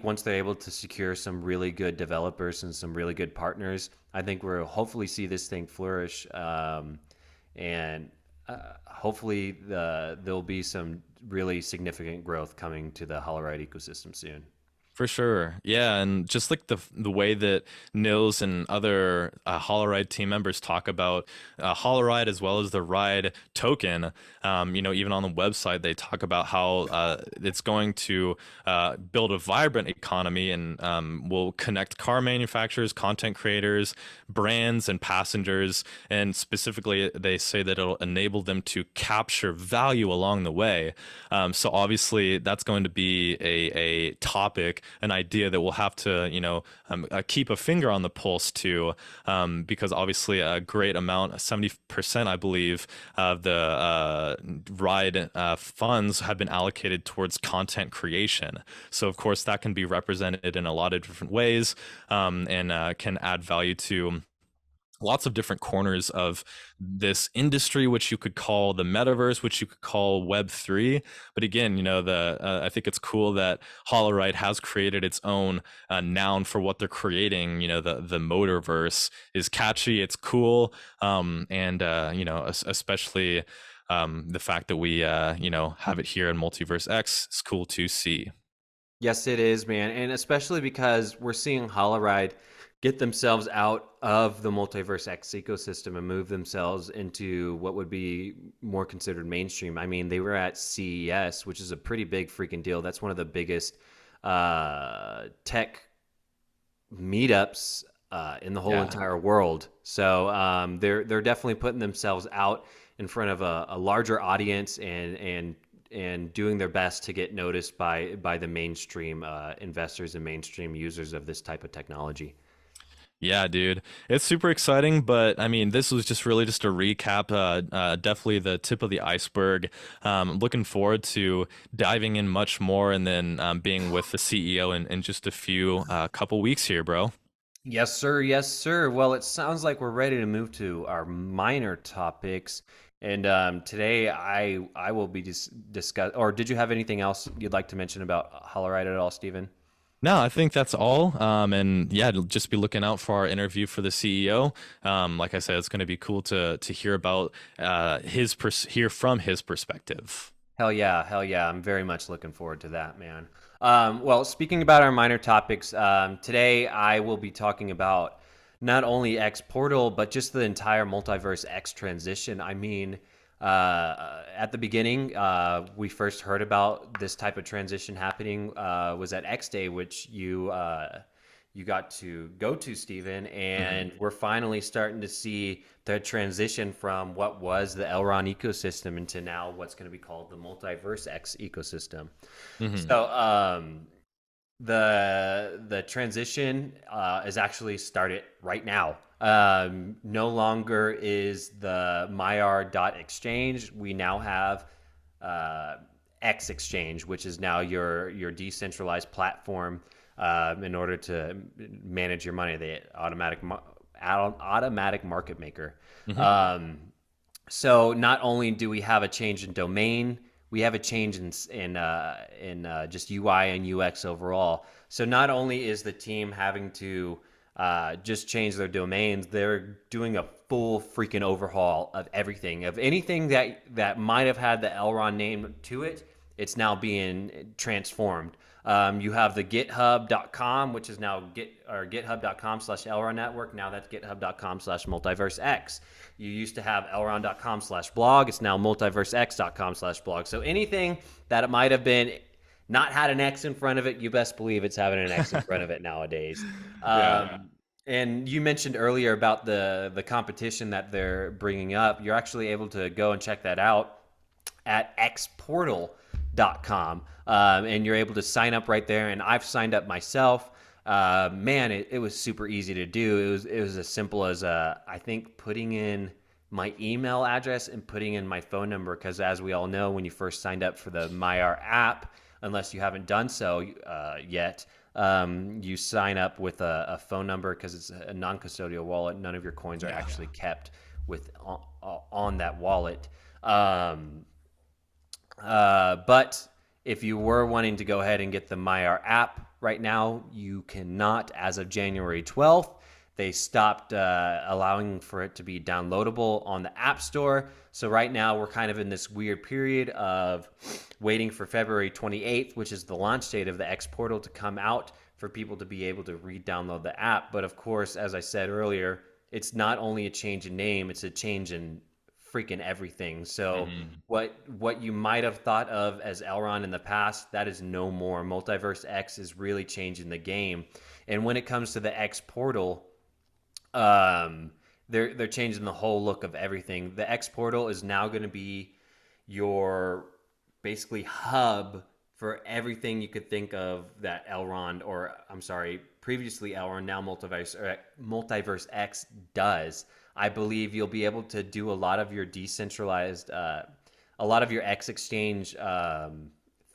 once they're able to secure some really good developers and some really good partners, I think we'll hopefully see this thing flourish, and hopefully there'll be some really significant growth coming to the Holoride ecosystem soon. For sure. Yeah. And just like the way that Nils and other Holoride team members talk about Holoride as well as the Ride token, even on the website, they talk about how it's going to build a vibrant economy, and will connect car manufacturers, content creators, brands, and passengers. And specifically, they say that it'll enable them to capture value along the way. So obviously, that's going to be a topic, an idea that we'll have to, keep a finger on the pulse to, because obviously a great amount, 70%, I believe, of the Ride funds have been allocated towards content creation. So of course that can be represented in a lot of different ways, and can add value to lots of different corners of this industry, which you could call the metaverse, which you could call Web3. But again, I think it's cool that Holoride has created its own noun for what they're creating. The motorverse is catchy, it's cool, and especially the fact that we have it here in MultiversX is cool to see. Yes, it is, man. And especially because we're seeing Holoride get themselves out of the Multiverse X ecosystem and move themselves into what would be more considered mainstream. I mean, they were at CES, which is a pretty big freaking deal. That's one of the biggest tech meetups in the whole Yeah. entire world. So they're definitely putting themselves out in front of a larger audience and doing their best to get noticed by the mainstream investors and mainstream users of this type of technology. Yeah, dude. It's super exciting, but I mean, this was just really just a recap, definitely the tip of the iceberg. Looking forward to diving in much more and then being with the CEO in just a few couple weeks here, bro. Yes, sir. Yes, sir. Well, it sounds like we're ready to move to our minor topics. And today I will be discuss. Or did you have anything else you'd like to mention about Holoride at all, Stephen? No, I think that's all. And yeah, just be looking out for our interview for the CEO. Like I said, it's going to be cool to hear about hear from his perspective. Hell yeah, hell yeah. I'm very much looking forward to that, man. Well, speaking about our minor topics, today I will be talking about not only xPortal, but just the entire Multiverse X transition. I mean, at the beginning, we first heard about this type of transition happening was at X Day, which you got to go to, Stephen, Hmm. and we're finally starting to see the transition from what was the Elrond ecosystem into now what's going to be called the Multiverse X ecosystem. Hmm. So the transition is actually started right now. No longer is the Maiar exchange. We now have uh, X exchange, which is now your decentralized platform in order to manage your money. The automatic market maker. Hmm. Um, so not only do we have a change in domain, we have a change in just UI and UX overall. So not only is the team having to just change their domains, they're doing a full freaking overhaul of everything. Of anything that might have had the Elrond name to it, it's now being transformed. You have the github.com, which is now github.com/Elrond network. Now that's github.com/multiversex. You used to have elrond.com/blog. It's now multiversex.com/blog. So anything that it might have been not had an X in front of it, you best believe it's having an X in front of it nowadays. Yeah. And you mentioned earlier about the competition that they're bringing up. You're actually able to go and check that out at xportal.com. And you're able to sign up right there. And I've signed up myself. Man, it was super easy to do. It was as simple as I think putting in my email address and putting in my phone number, because as we all know, when you first signed up for the Maiar app, unless you haven't done so yet, you sign up with a phone number because it's a non-custodial wallet. None of your coins are Yeah. actually kept with on that wallet. Um, but if you were wanting to go ahead and get the Maiar app right now, you cannot as of January 12th. They stopped allowing for it to be downloadable on the App Store. So right now we're kind of in this weird period of waiting for February 28th, which is the launch date of the X Portal, to come out for people to be able to re-download the app. But of course, as I said earlier, it's not only a change in name, it's a change in freaking everything. So Hmm. what you might have thought of as Elrond in the past, that is no more. Multiverse X is really changing the game. And when it comes to the X Portal, um, they're changing the whole look of everything. The X Portal is now going to be your basically hub for everything you could think of that Elrond, or I'm sorry, previously Elrond, now Multiverse X does. I believe you'll be able to do a lot of your decentralized, a lot of your X exchange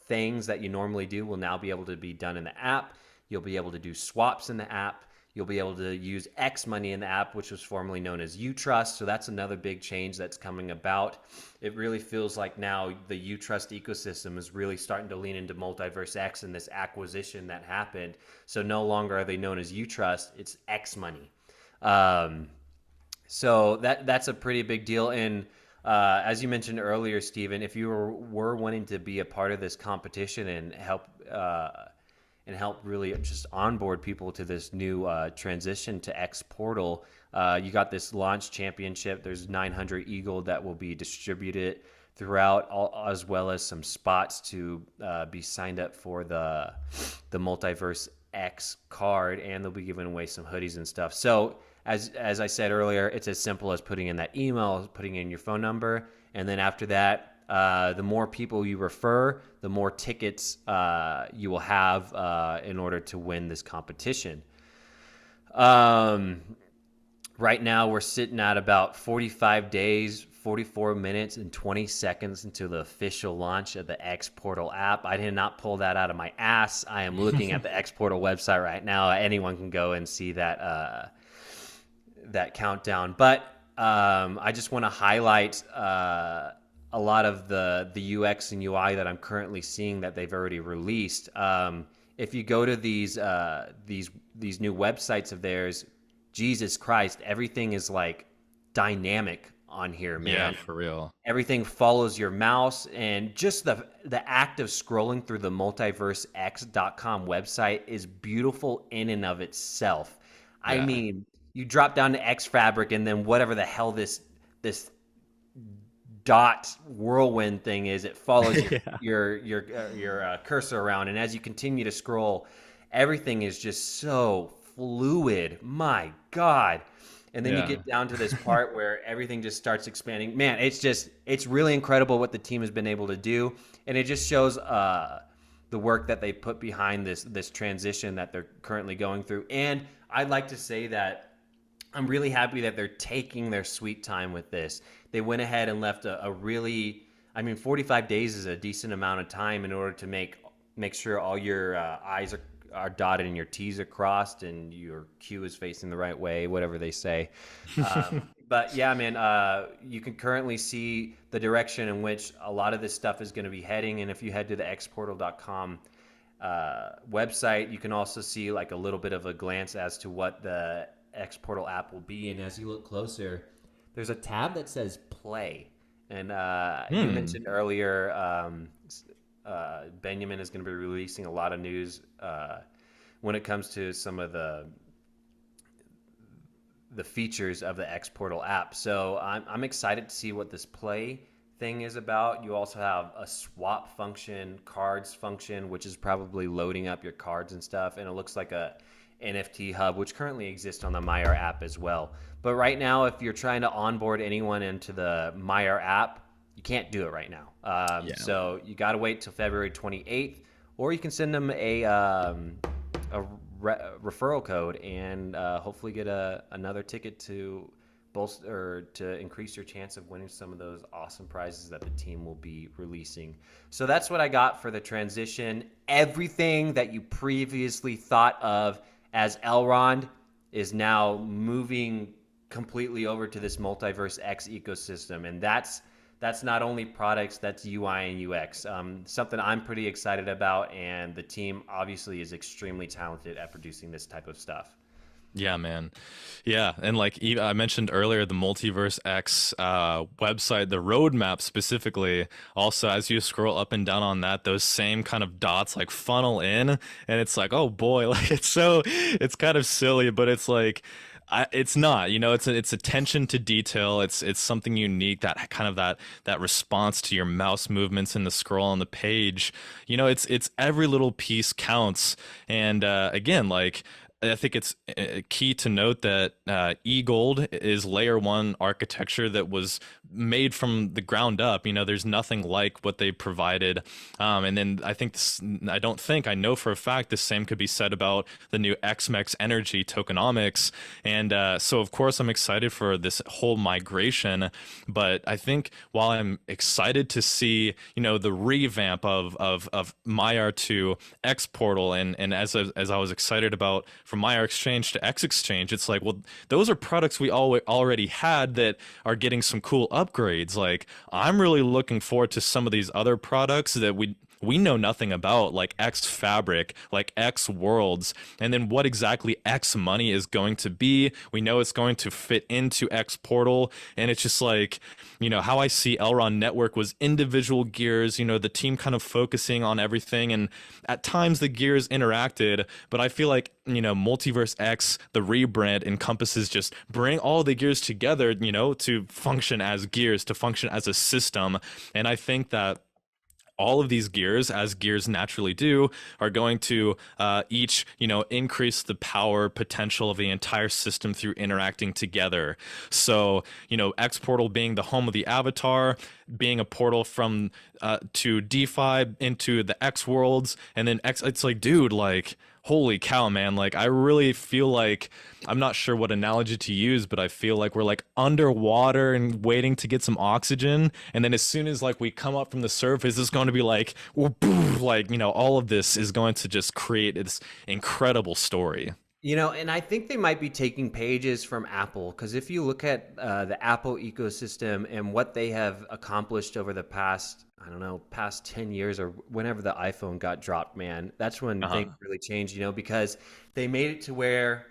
things that you normally do will now be able to be done in the app. You'll be able to do swaps in the app. You'll be able to use X money in the app, which was formerly known as Utrust. So that's another big change that's coming about. It really feels like now the Utrust ecosystem is really starting to lean into Multiverse X and this acquisition that happened. So no longer are they known as Utrust, it's X money. Um, so that's a pretty big deal. And as you mentioned earlier, Stephen, if you were wanting to be a part of this competition and help and help really just onboard people to this new transition to xPortal. You got this launch championship. There's 900 Eagle that will be distributed throughout, as well as some spots to be signed up for the Multiverse X card, and they'll be giving away some hoodies and stuff. So as I said earlier, it's as simple as putting in that email, putting in your phone number, and then after that, the more people you refer, the more tickets you will have in order to win this competition. Right now, we're sitting at about 45 days, 44 minutes, and 20 seconds until the official launch of the xPortal app. I did not pull that out of my ass. I am looking at the xPortal website right now. Anyone can go and see that that countdown. But I just want to highlight a lot of the UX and UI that I'm currently seeing that they've already released. If you go to these new websites of theirs, Jesus Christ, everything is like dynamic on here, man. Yeah, for real. Everything follows your mouse, and just the act of scrolling through the MultiverseX.com website is beautiful in and of itself. I mean, you drop down to X Fabric, and then whatever the hell this dot whirlwind thing is, it follows your cursor around, and as you continue to scroll, everything is just so fluid. My God. And then you get down to this part where everything just starts expanding. Man, it's really incredible what the team has been able to do, and it just shows the work that they put behind this transition that they're currently going through. And I'd like to say that I'm really happy that they're taking their sweet time with this. They went ahead and left a really, 45 days is a decent amount of time in order to make sure all your I's are dotted and your T's are crossed and your Q is facing the right way, whatever they say. But yeah, man, you can currently see the direction in which a lot of this stuff is going to be heading. And if you head to the xportal.com website, you can also see like a little bit of a glance as to what the xPortal app will be. And as you look closer, there's a tab that says play. And you mentioned earlier, Beniamin is going to be releasing a lot of news when it comes to some of the features of the xPortal app. So I'm excited to see what this play thing is about. You also have a swap function, cards function, which is probably loading up your cards and stuff. And it looks like a NFT hub, which currently exists on the Maiar app as well. But right now, if you're trying to onboard anyone into the Maiar app, you can't do it right now. So you got to wait till February 28th, or you can send them a referral code and hopefully get another ticket to bolster or to increase your chance of winning some of those awesome prizes that the team will be releasing. So that's what I got for the transition. Everything that you previously thought of as Elrond is now moving completely over to this Multiverse X ecosystem, and that's not only products, that's UI and UX. Something I'm pretty excited about, and the team obviously is extremely talented at producing this type of stuff. Yeah, man. Yeah, and like I mentioned earlier, the Multiverse X website, the roadmap specifically, also as you scroll up and down on that, those same kind of dots like funnel in, and it's like, oh boy, like it's kind of silly, but it's like, it's not, it's attention to detail. It's something unique, that kind of that response to your mouse movements in the scroll on the page. It's every little piece counts. And again, like, I think it's key to note that E-Gold is layer one architecture that was made from the ground up. There's nothing like what they provided. And then I know for a fact the same could be said about the new XMEX Energy Tokenomics. And so, of course, I'm excited for this whole migration. But I think while I'm excited to see, the revamp of Maiar to xPortal, and as I was excited about from Maiar Exchange to X Exchange, it's like, well, those are products we already had that are getting some cool upgrades. Like, I'm really looking forward to some of these other products that we we know nothing about like X fabric, like X worlds, and then what exactly X money is going to be. We know it's going to fit into xPortal, and it's just like, how I see Elrond Network was individual gears, the team kind of focusing on everything, and at times the gears interacted, but I feel like, Multiverse X, the rebrand encompasses just bring all the gears together, to function as gears, to function as a system. And I think that all of these gears, as gears naturally do, are going to each, increase the power potential of the entire system through interacting together. So, xPortal being the home of the avatar, being a portal from to DeFi into the X worlds, and then X. It's like, dude, like, holy cow, man. Like, I really feel like, I'm not sure what analogy to use, but I feel like we're like underwater and waiting to get some oxygen. And then as soon as like we come up from the surface, it's going to be like, like, all of this is going to just create this incredible story. And I think they might be taking pages from Apple, because if you look at the Apple ecosystem and what they have accomplished over the past, I don't know, past 10 years or whenever the iPhone got dropped, man, that's when things really changed, because they made it to where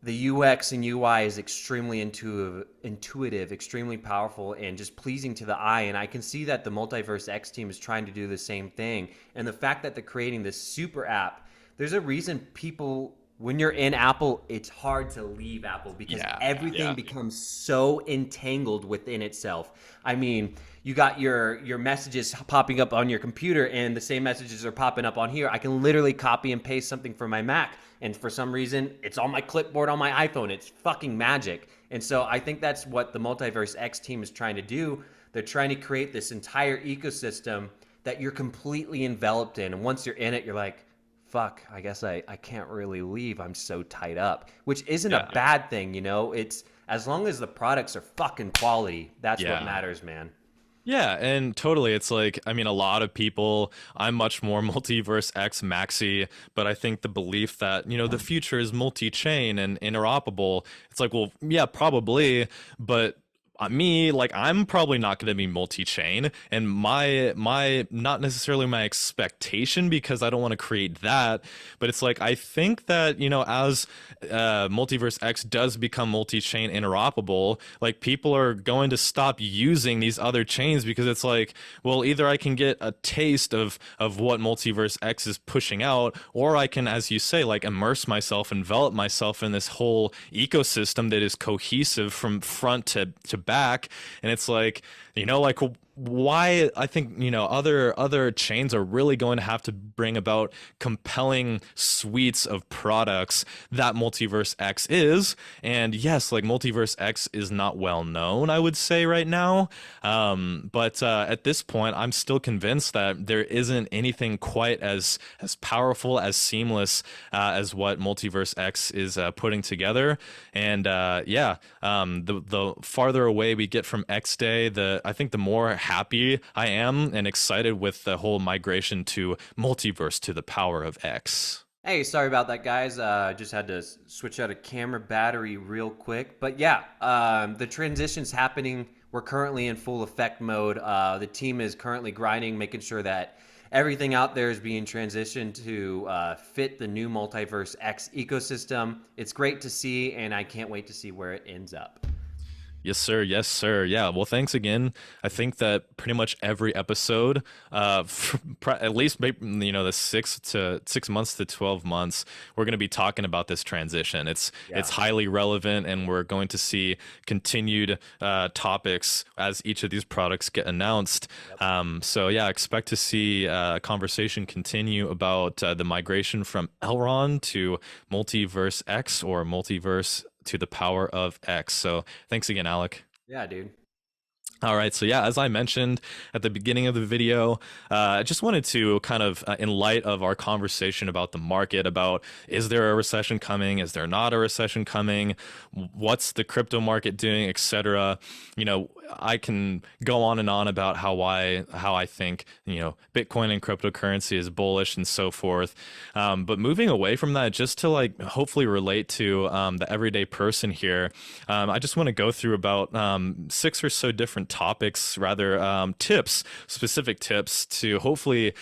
the UX and UI is extremely intuitive, extremely powerful, and just pleasing to the eye. And I can see that the Multiverse X team is trying to do the same thing. And the fact that they're creating this super app, there's a reason people, when you're in Apple, it's hard to leave Apple, because everything becomes so entangled within itself. I mean, you got your messages popping up on your computer, and the same messages are popping up on here. I can literally copy and paste something from my Mac, and for some reason, it's on my clipboard on my iPhone. It's fucking magic. And so I think that's what the Multiverse X team is trying to do. They're trying to create this entire ecosystem that you're completely enveloped in. And once you're in it, you're like, fuck, I guess I can't really leave. I'm so tied up, which isn't a bad thing, It's as long as the products are fucking quality, that's what matters, man. Yeah, and totally. It's like, I mean, a lot of people, I'm much more Multiverse X maxi, but I think the belief that, the future is multi-chain and interoperable, it's like, well, yeah, probably, but me, like, I'm probably not going to be multi-chain, and my not necessarily my expectation, because I don't want to create that, but it's like, I think that, as Multiverse X does become multi-chain interoperable, like, people are going to stop using these other chains, because it's like, well, either I can get a taste of what Multiverse X is pushing out, or I can, as you say, like, immerse myself, envelop myself in this whole ecosystem that is cohesive from front to back. And it's like, like, why I think, other chains are really going to have to bring about compelling suites of products that Multiverse X is. And yes, like, Multiverse X is not well known, I would say, right now. But at this point, I'm still convinced that there isn't anything quite as powerful, as seamless as what Multiverse X is putting together. And the farther away we get from X Day, I think the more happy I am and excited with the whole migration to Multiverse to the power of X. Hey, sorry about that, guys. Just had to switch out a camera battery real quick. But yeah, the transition's happening. We're currently in full effect mode. The team is currently grinding, making sure that everything out there is being transitioned to fit the new Multiverse X ecosystem. It's great to see, and I can't wait to see where it ends up. Yes, sir. Yes, sir. Yeah. Well, thanks again. I think that pretty much every episode, at least maybe, the 6 months to 12 months, we're going to be talking about this transition. It's highly relevant, and we're going to see continued topics as each of these products get announced. So yeah, expect to see a conversation continue about the migration from Elrond to Multiverse X, or Multiverse to the power of X. So thanks again, Alec. Yeah, dude. All right, so yeah, as I mentioned at the beginning of the video, I just wanted to kind of, in light of our conversation about the market, about is there a recession coming, is there not a recession coming, what's the crypto market doing, etc. I can go on and on about how I think, Bitcoin and cryptocurrency is bullish and so forth. But moving away from that, just to like hopefully relate to the everyday person here, I just want to go through about 6 or so different topics, rather tips, specific tips to hopefully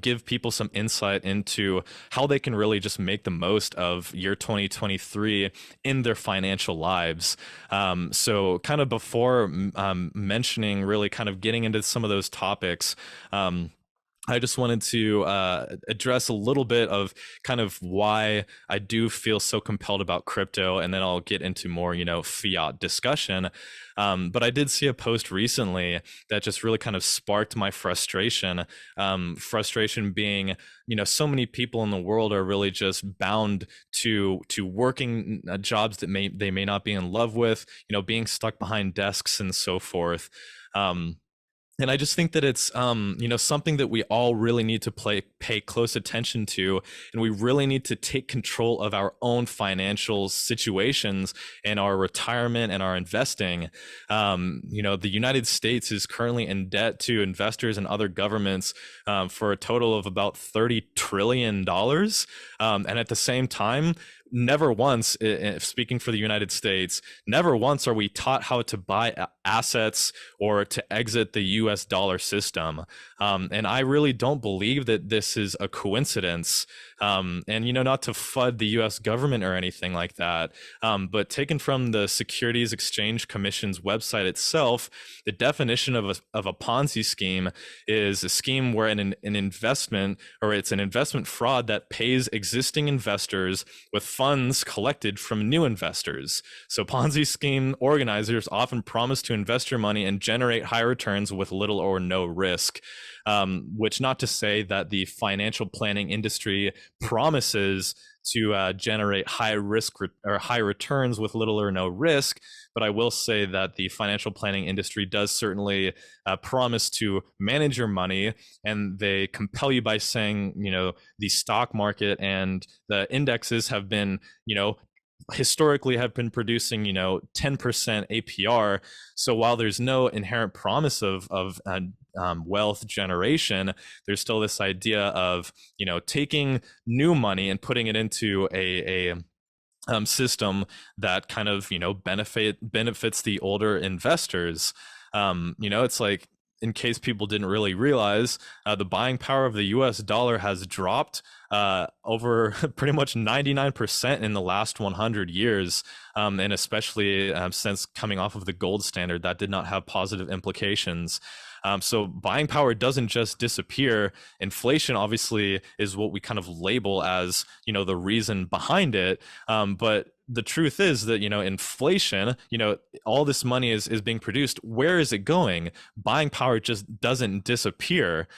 give people some insight into how they can really just make the most of year 2023 in their financial lives. So kind of before mentioning, really kind of getting into some of those topics, I just wanted to address a little bit of kind of why I do feel so compelled about crypto, and then I'll get into more, fiat discussion. But I did see a post recently that just really kind of sparked my frustration. Frustration being, so many people in the world are really just bound to working jobs that they may not be in love with, being stuck behind desks and so forth. And I just think that it's, something that we all really need to pay close attention to, and we really need to take control of our own financial situations and our retirement and our investing. The United States is currently in debt to investors and other governments for a total of about $30 trillion. And at the same time, never once, speaking for the United States, never once are we taught how to buy assets or to exit the US dollar system. And I really don't believe that this is a coincidence. And, not to FUD the US government or anything like that, but taken from the Securities Exchange Commission's website itself, the definition of a Ponzi scheme is a scheme where an investment, or it's an investment fraud that pays existing investors with funds collected from new investors. So Ponzi scheme organizers often promise to invest your money and generate high returns with little or no risk. Which, not to say that the financial planning industry promises to generate high risk or high returns with little or no risk, but I will say that the financial planning industry does certainly promise to manage your money, and they compel you by saying, the stock market and the indexes have been, historically have been producing 10% APR. So while there's no inherent promise of wealth generation, there's still this idea of taking new money and putting it into a system that kind of benefits the older investors. It's like, in case people didn't really realize, the buying power of the US dollar has dropped over pretty much 99% in the last 100 years. And especially since coming off of the gold standard, that did not have positive implications. So buying power doesn't just disappear. Inflation obviously is what we kind of label as, the reason behind it. But the truth is that, inflation, all this money is being produced. Where is it going? Buying power just doesn't disappear.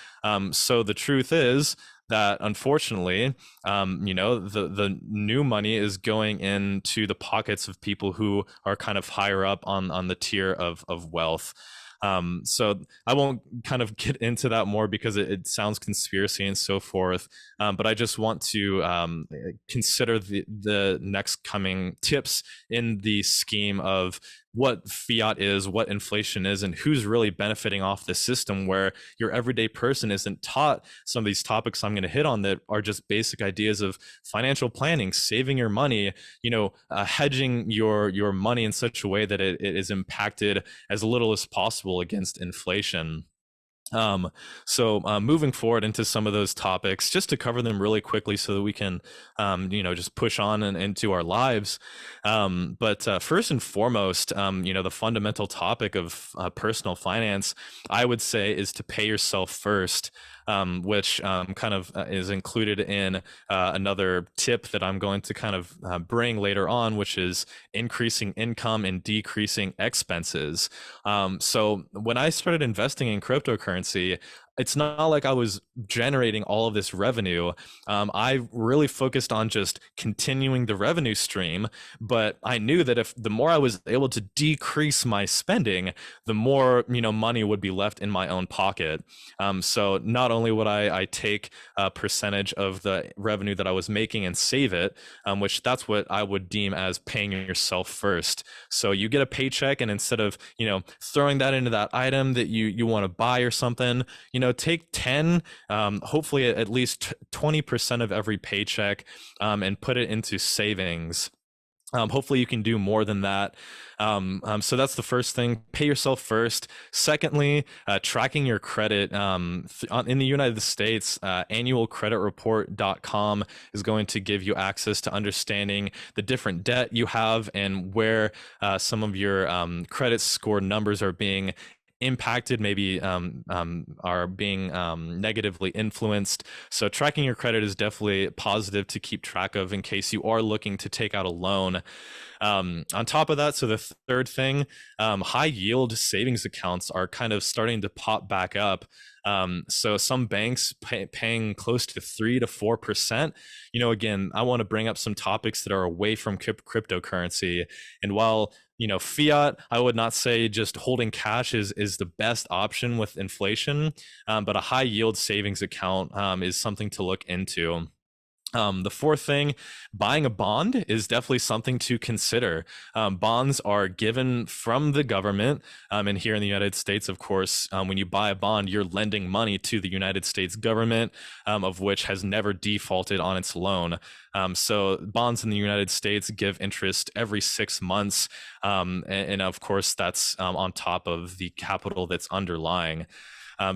So the truth is that, unfortunately, the new money is going into the pockets of people who are kind of higher up on the tier of wealth. So I won't kind of get into that more because it sounds conspiracy and so forth. But I just want to consider the next coming tips in the scheme of what fiat is, what inflation is, and who's really benefiting off the system, where your everyday person isn't taught some of these topics I'm going to hit on that are just basic ideas of financial planning, saving your money, hedging your money in such a way that it is impacted as little as possible against inflation. So moving forward into some of those topics, just to cover them really quickly so that we can, just push on and into our lives. But first and foremost, the fundamental topic of personal finance, I would say, is to pay yourself first. Which kind of is included in another tip that I'm going to kind of bring later on, which is increasing income and decreasing expenses. So when I started investing in cryptocurrency, it's not like I was generating all of this revenue. I really focused on just continuing the revenue stream, but I knew that if the more I was able to decrease my spending, the more money would be left in my own pocket. So not only would I take a percentage of the revenue that I was making and save it, which that's what I would deem as paying yourself first. So you get a paycheck, and instead of throwing that into that item that you want to buy or something, take 10, hopefully at least 20% of every paycheck, and put it into savings. Hopefully you can do more than that. So that's the first thing. Pay yourself first. Secondly, tracking your credit. In the United States, annualcreditreport.com is going to give you access to understanding the different debt you have and where some of your credit score numbers are being impacted, maybe are being negatively influenced. So tracking your credit is definitely positive to keep track of in case you are looking to take out a loan. On top of that, so the third thing, high yield savings accounts are kind of starting to pop back up. So some banks paying close to 3 to 4%. Again, I want to bring up some topics that are away from cryptocurrency. And while fiat, I would not say just holding cash is the best option with inflation, but a high yield savings account is something to look into. The fourth thing, buying a bond is definitely something to consider. Bonds are given from the government. And here in the United States, of course, when you buy a bond, you're lending money to the United States government, of which has never defaulted on its loan. So bonds in the United States give interest every 6 months. And of course, that's on top of the capital that's underlying.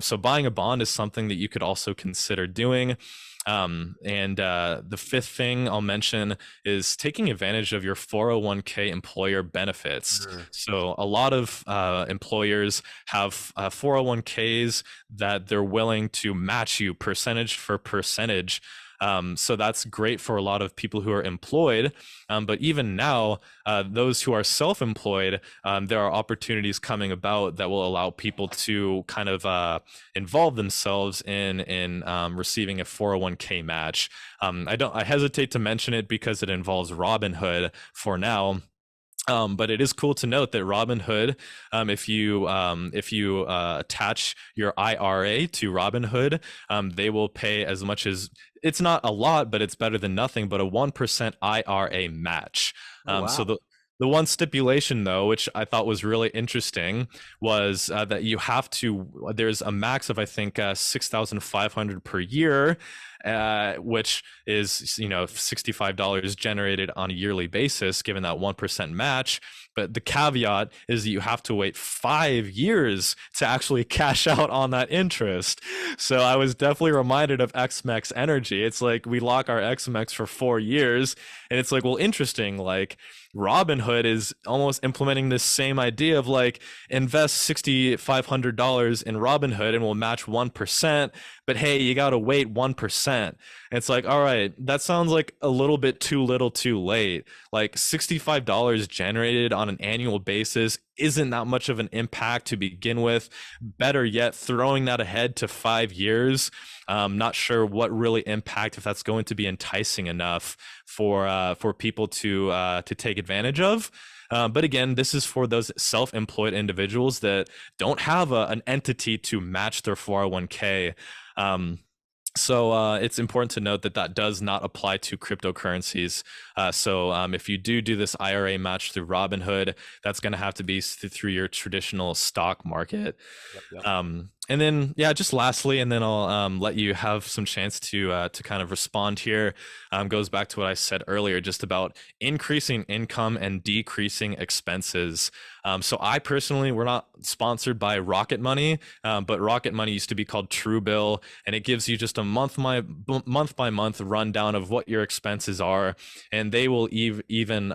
So buying a bond is something that you could also consider doing. The fifth thing I'll mention is taking advantage of your 401k employer benefits. Sure. So a lot of employers have 401ks that they're willing to match you percentage for percentage. So that's great for a lot of people who are employed. But even now, those who are self-employed, there are opportunities coming about that will allow people to kind of involve themselves in receiving a 401k match. I hesitate to mention it because it involves Robinhood for now. But it is cool to note that Robinhood, if you attach your IRA to Robinhood, they will pay as much as, it's not a lot, but it's better than nothing, but a 1% IRA match. Oh, wow. So the one stipulation, though, which I thought was really interesting, was that you have to, there's a max of, I think, 6,500 per year, which is, $65 generated on a yearly basis, given that 1% match. But the caveat is that you have to wait 5 years to actually cash out on that interest. So I was definitely reminded of XMEX Energy. It's like we lock our XMEX for 4 years, and it's like, well, interesting. Like Robinhood is almost implementing this same idea of like invest $6,500 in Robinhood and we'll match 1%. But hey, you got to wait 1%. And it's like, all right, that sounds like a little bit too little too late. Like $65 generated on an annual basis isn't that much of an impact to begin with. Better yet, throwing that ahead to 5 years. Not sure what really impact, if that's going to be enticing enough for people to take advantage of. But again, this is for those self-employed individuals that don't have an entity to match their 401k. So it's important to note that that does not apply to cryptocurrencies. So if you do this IRA match through Robinhood, that's going to have to be through your traditional stock market. Yep. And then, yeah, just lastly, and then I'll let you have some chance to kind of respond here. Goes back to what I said earlier, just about increasing income and decreasing expenses. So I personally, we're not sponsored by Rocket Money, but Rocket Money used to be called Truebill, and it gives you just a month by month rundown of what your expenses are, and they will even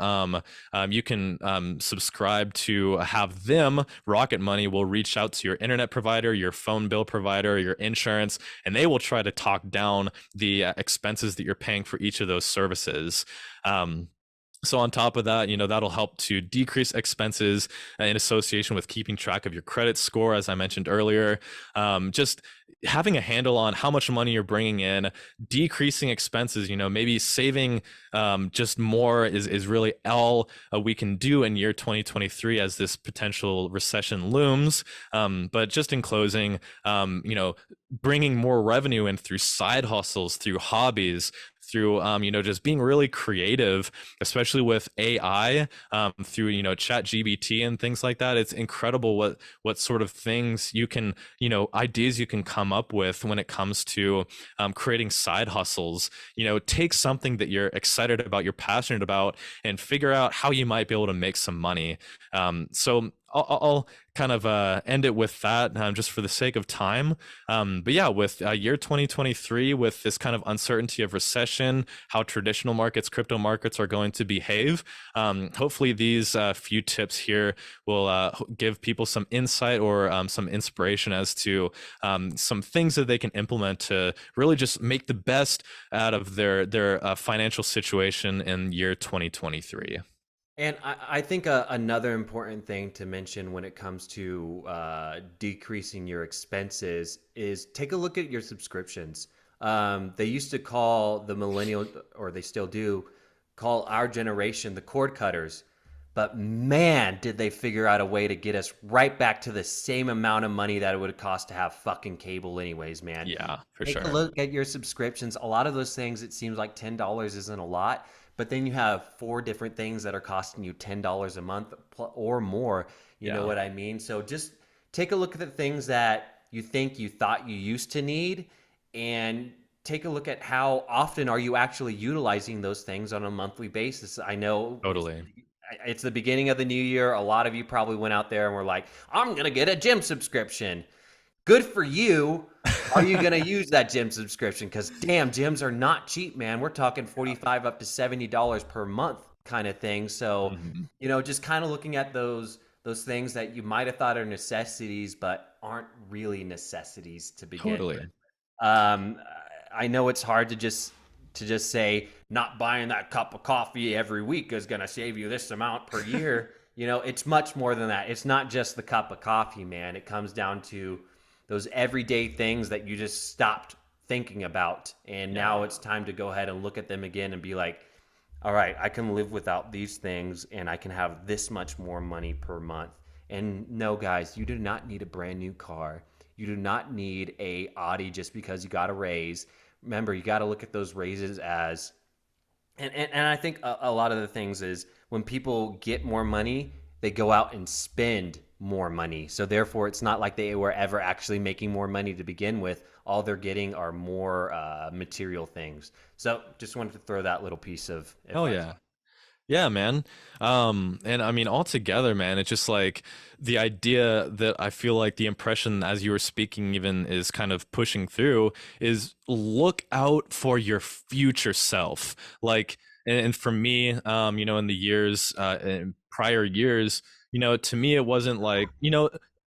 you can subscribe to have them. Rocket Money will reach out to your internet provider, your phone bill provider, your insurance, and they will try to talk down the expenses that you're paying for each of those services. So on top of that, that'll help to decrease expenses in association with keeping track of your credit score, as I mentioned earlier. Just having a handle on how much money you're bringing in, decreasing expenses, maybe saving just more is really all we can do in year 2023 as this potential recession looms. But just in closing, bringing more revenue in through side hustles, through hobbies, through just being really creative, especially with AI, through chat GBT and things like that. It's incredible what sort of things you can, ideas you can come up with when it comes to creating side hustles. Take something that you're excited about, you're passionate about, and figure out how you might be able to make some money. So I'll kind of end it with that, just for the sake of time. But yeah, with year 2023, with this kind of uncertainty of recession, how traditional markets, crypto markets are going to behave, hopefully these few tips here will give people some insight or some inspiration as to some things that they can implement to really just make the best out of their financial situation in year 2023. And I think another important thing to mention when it comes to decreasing your expenses is take a look at your subscriptions. They used to call the millennial, or they still do, call our generation the cord cutters. But man, did they figure out a way to get us right back to the same amount of money that it would cost to have fucking cable anyways, man. Yeah, for Take a sure. look at your subscriptions. A lot of those things, it seems like $10 isn't a lot, but then you have four different things that are costing you $10 a month or more. You know Yeah, what I mean? So just take a look at the things that you think you thought you used to need, and take a look at how often are you actually utilizing those things on a monthly basis. I know totally. it's the beginning of the new year. A lot of you probably went out there and were like, I'm going to get a gym subscription. Good for you. Are you going to use that gym subscription? Because damn, gyms are not cheap, man. We're talking 45 up to $70 per month kind of thing. So, Mhm. just kind of looking at those things that you might have thought are necessities, but aren't really necessities to begin with. Totally. Um, I know it's hard to just say not buying that cup of coffee every week is going to save you this amount per year. It's much more than that. It's not just the cup of coffee, man. It comes down to those everyday things that you just stopped thinking about, and now Yeah, it's time to go ahead and look at them again and be like, all right, I can live without these things and I can have this much more money per month. And no, guys, you do not need a brand new car. You do not need a Audi just because you got a raise. Remember, you got to look at those raises as, and I think a lot of the things is when people get more money, they go out and spend more money. So therefore, it's not like they were ever actually making more money to begin with. All they're getting are more material things. So just wanted to throw that little piece of hell advice. yeah. Yeah, man. And I mean, altogether, man, it's just like the idea that I feel like the impression as you were speaking even is kind of pushing through is look out for your future self. Like, and for me, in the years, in prior years, to me, it wasn't like,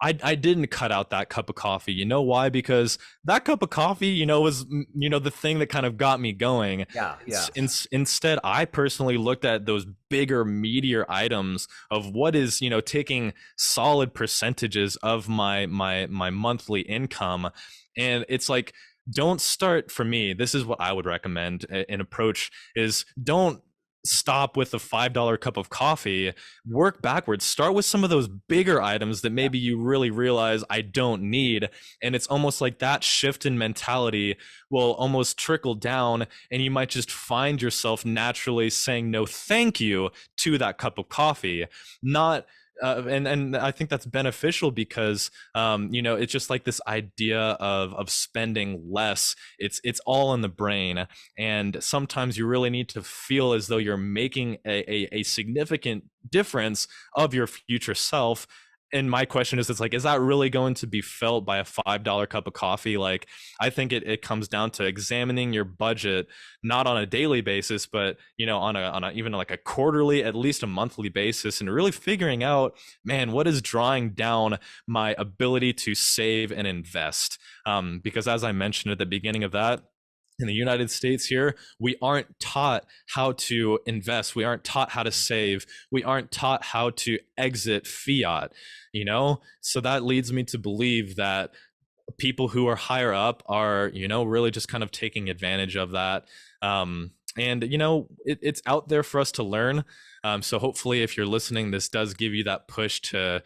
I didn't cut out that cup of coffee. You know why? Because that cup of coffee, was, the thing that kind of got me going. Yeah, yeah. Instead, I personally looked at those bigger, meatier items of what is, taking solid percentages of my monthly income, and it's like, don't start, for me, this is what I would recommend. An approach is, don't stop with the $5 cup of coffee. Work backwards. Start with some of those bigger items that maybe you really realize I don't need. And it's almost like that shift in mentality will almost trickle down, and you might just find yourself naturally saying no thank you to that cup of coffee. Not and I think that's beneficial because it's just like this idea of spending less. It's all in the brain, and sometimes you really need to feel as though you're making a significant difference of your future self. And my question is, it's like, is that really going to be felt by a $5 cup of coffee? Like, I think it comes down to examining your budget, not on a daily basis, but on a even like a quarterly, at least a monthly basis, and really figuring out, man, what is drawing down my ability to save and invest. Because as I mentioned at the beginning of that, in the United States here, we aren't taught how to invest. We aren't taught how to save. We aren't taught how to exit fiat. So that leads me to believe that people who are higher up are, really just kind of taking advantage of that. And it's out there for us to learn. So hopefully, if you're listening, this does give you that push to,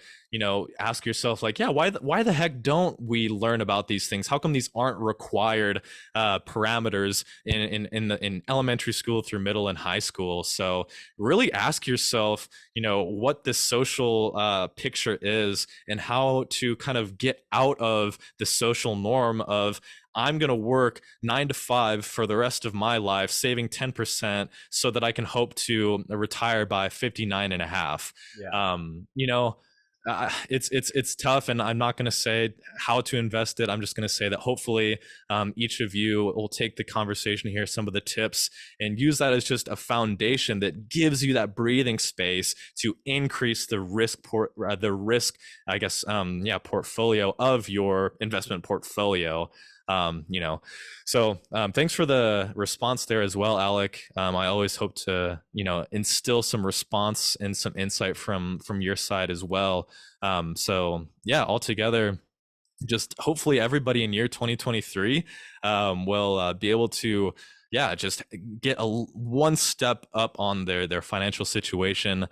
ask yourself like, yeah, why the heck don't we learn about these things? How come these aren't required parameters in elementary school through middle and high school? So really ask yourself, what this social picture is and how to kind of get out of the social norm of I'm going to work 9 to 5 for the rest of my life, saving 10% so that I can hope to retire by 59 and a half. Yeah. Um, you know, it's tough, and I'm not going to say how to invest it. I'm just going to say that hopefully each of you will take the conversation here, some of the tips, and use that as just a foundation that gives you that breathing space to increase the I guess, portfolio of your investment portfolio. You know, so thanks for the response there as well, Alec. I always hope to, instill some response and some insight from your side as well. So yeah, altogether, just hopefully everybody in year 2023 will be able to just get one step up on their financial situation,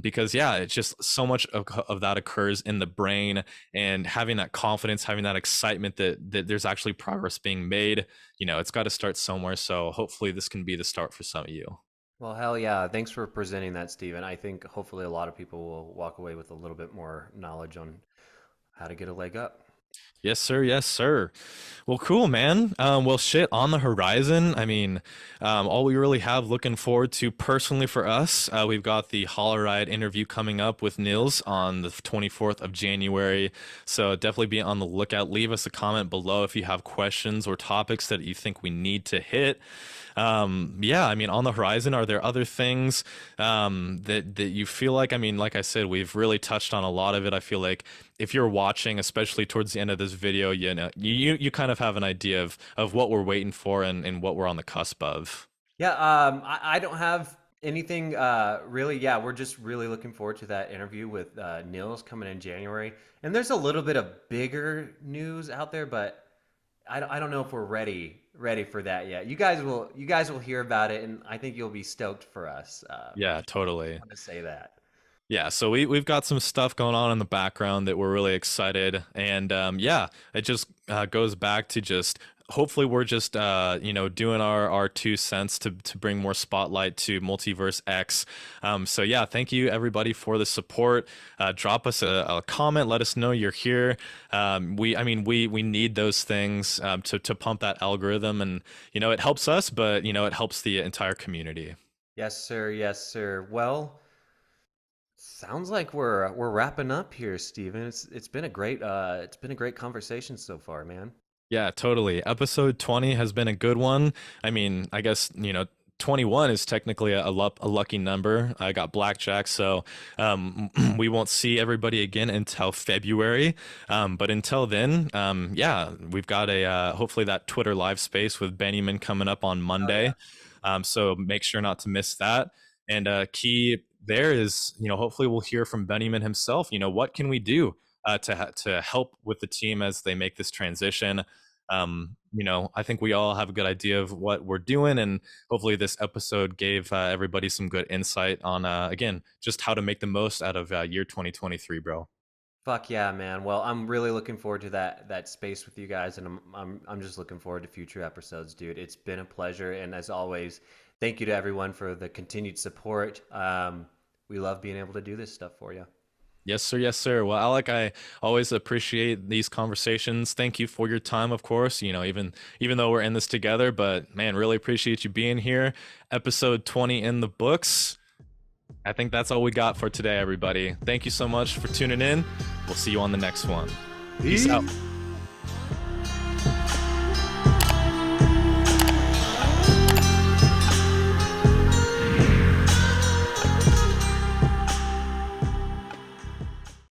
because it's just so much of that occurs in the brain, and having that confidence, having that excitement that there's actually progress being made, it's got to start somewhere. So hopefully this can be the start for some of you. Well, hell yeah. Thanks for presenting that, Steven. I think hopefully a lot of people will walk away with a little bit more knowledge on how to get a leg up. Yes, sir. Yes, sir. Well, cool, man. Well, shit, on the horizon. I mean, all we really have looking forward to personally for us, we've got the Holoride interview coming up with Nils on the 24th of January. So definitely be on the lookout. Leave us a comment below if you have questions or topics that you think we need to hit. I mean, on the horizon, are there other things that you feel like? I mean, like I said, we've really touched on a lot of it. I feel like if you're watching, especially towards the end of this video, you kind of have an idea of what we're waiting for and what we're on the cusp of. Yeah, I don't have anything really. Yeah, we're just really looking forward to that interview with Nils coming in January. And there's a little bit of bigger news out there, but I don't know if we're ready for that yet. You guys will hear about it, and I think you'll be stoked for us. Yeah, I totally. want to say that. Yeah, so we've got some stuff going on in the background that we're really excited, and it just goes back to just hopefully we're just doing our 2 cents to bring more spotlight to Multiverse X. So yeah, thank you everybody for the support. Drop us a comment, let us know you're here. We need those things to pump that algorithm, and it helps us, but it helps the entire community. Yes, sir. Yes, sir. Well, sounds like we're wrapping up here, Steven. It's been a great conversation so far, man. Yeah, totally. Episode 20 has been a good one. I mean, I guess, 21 is technically a lucky number. I got blackjack, so we won't see everybody again until February. But until then, we've got hopefully that Twitter live space with Beniamin coming up on Oh yeah. Monday. So make sure not to miss that. And key there is, hopefully we'll hear from Beniamin himself. What can we do to help with the team as they make this transition? I think we all have a good idea of what we're doing, and hopefully this episode gave everybody some good insight on again just how to make the most out of year 2023, bro. Fuck yeah, man. Well, I'm really looking forward to that space with you guys, and I'm just looking forward to future episodes, dude. It's been a pleasure, and as always, thank you to everyone for the continued support. We love being able to do this stuff for you. Yes, sir. Yes, sir. Well, Alec, I always appreciate these conversations. Thank you for your time, of course. Even though we're in this together, but man, really appreciate you being here. Episode 20 in the books. I think that's all we got for today, everybody. Thank you so much for tuning in. We'll see you on the next one. Peace out.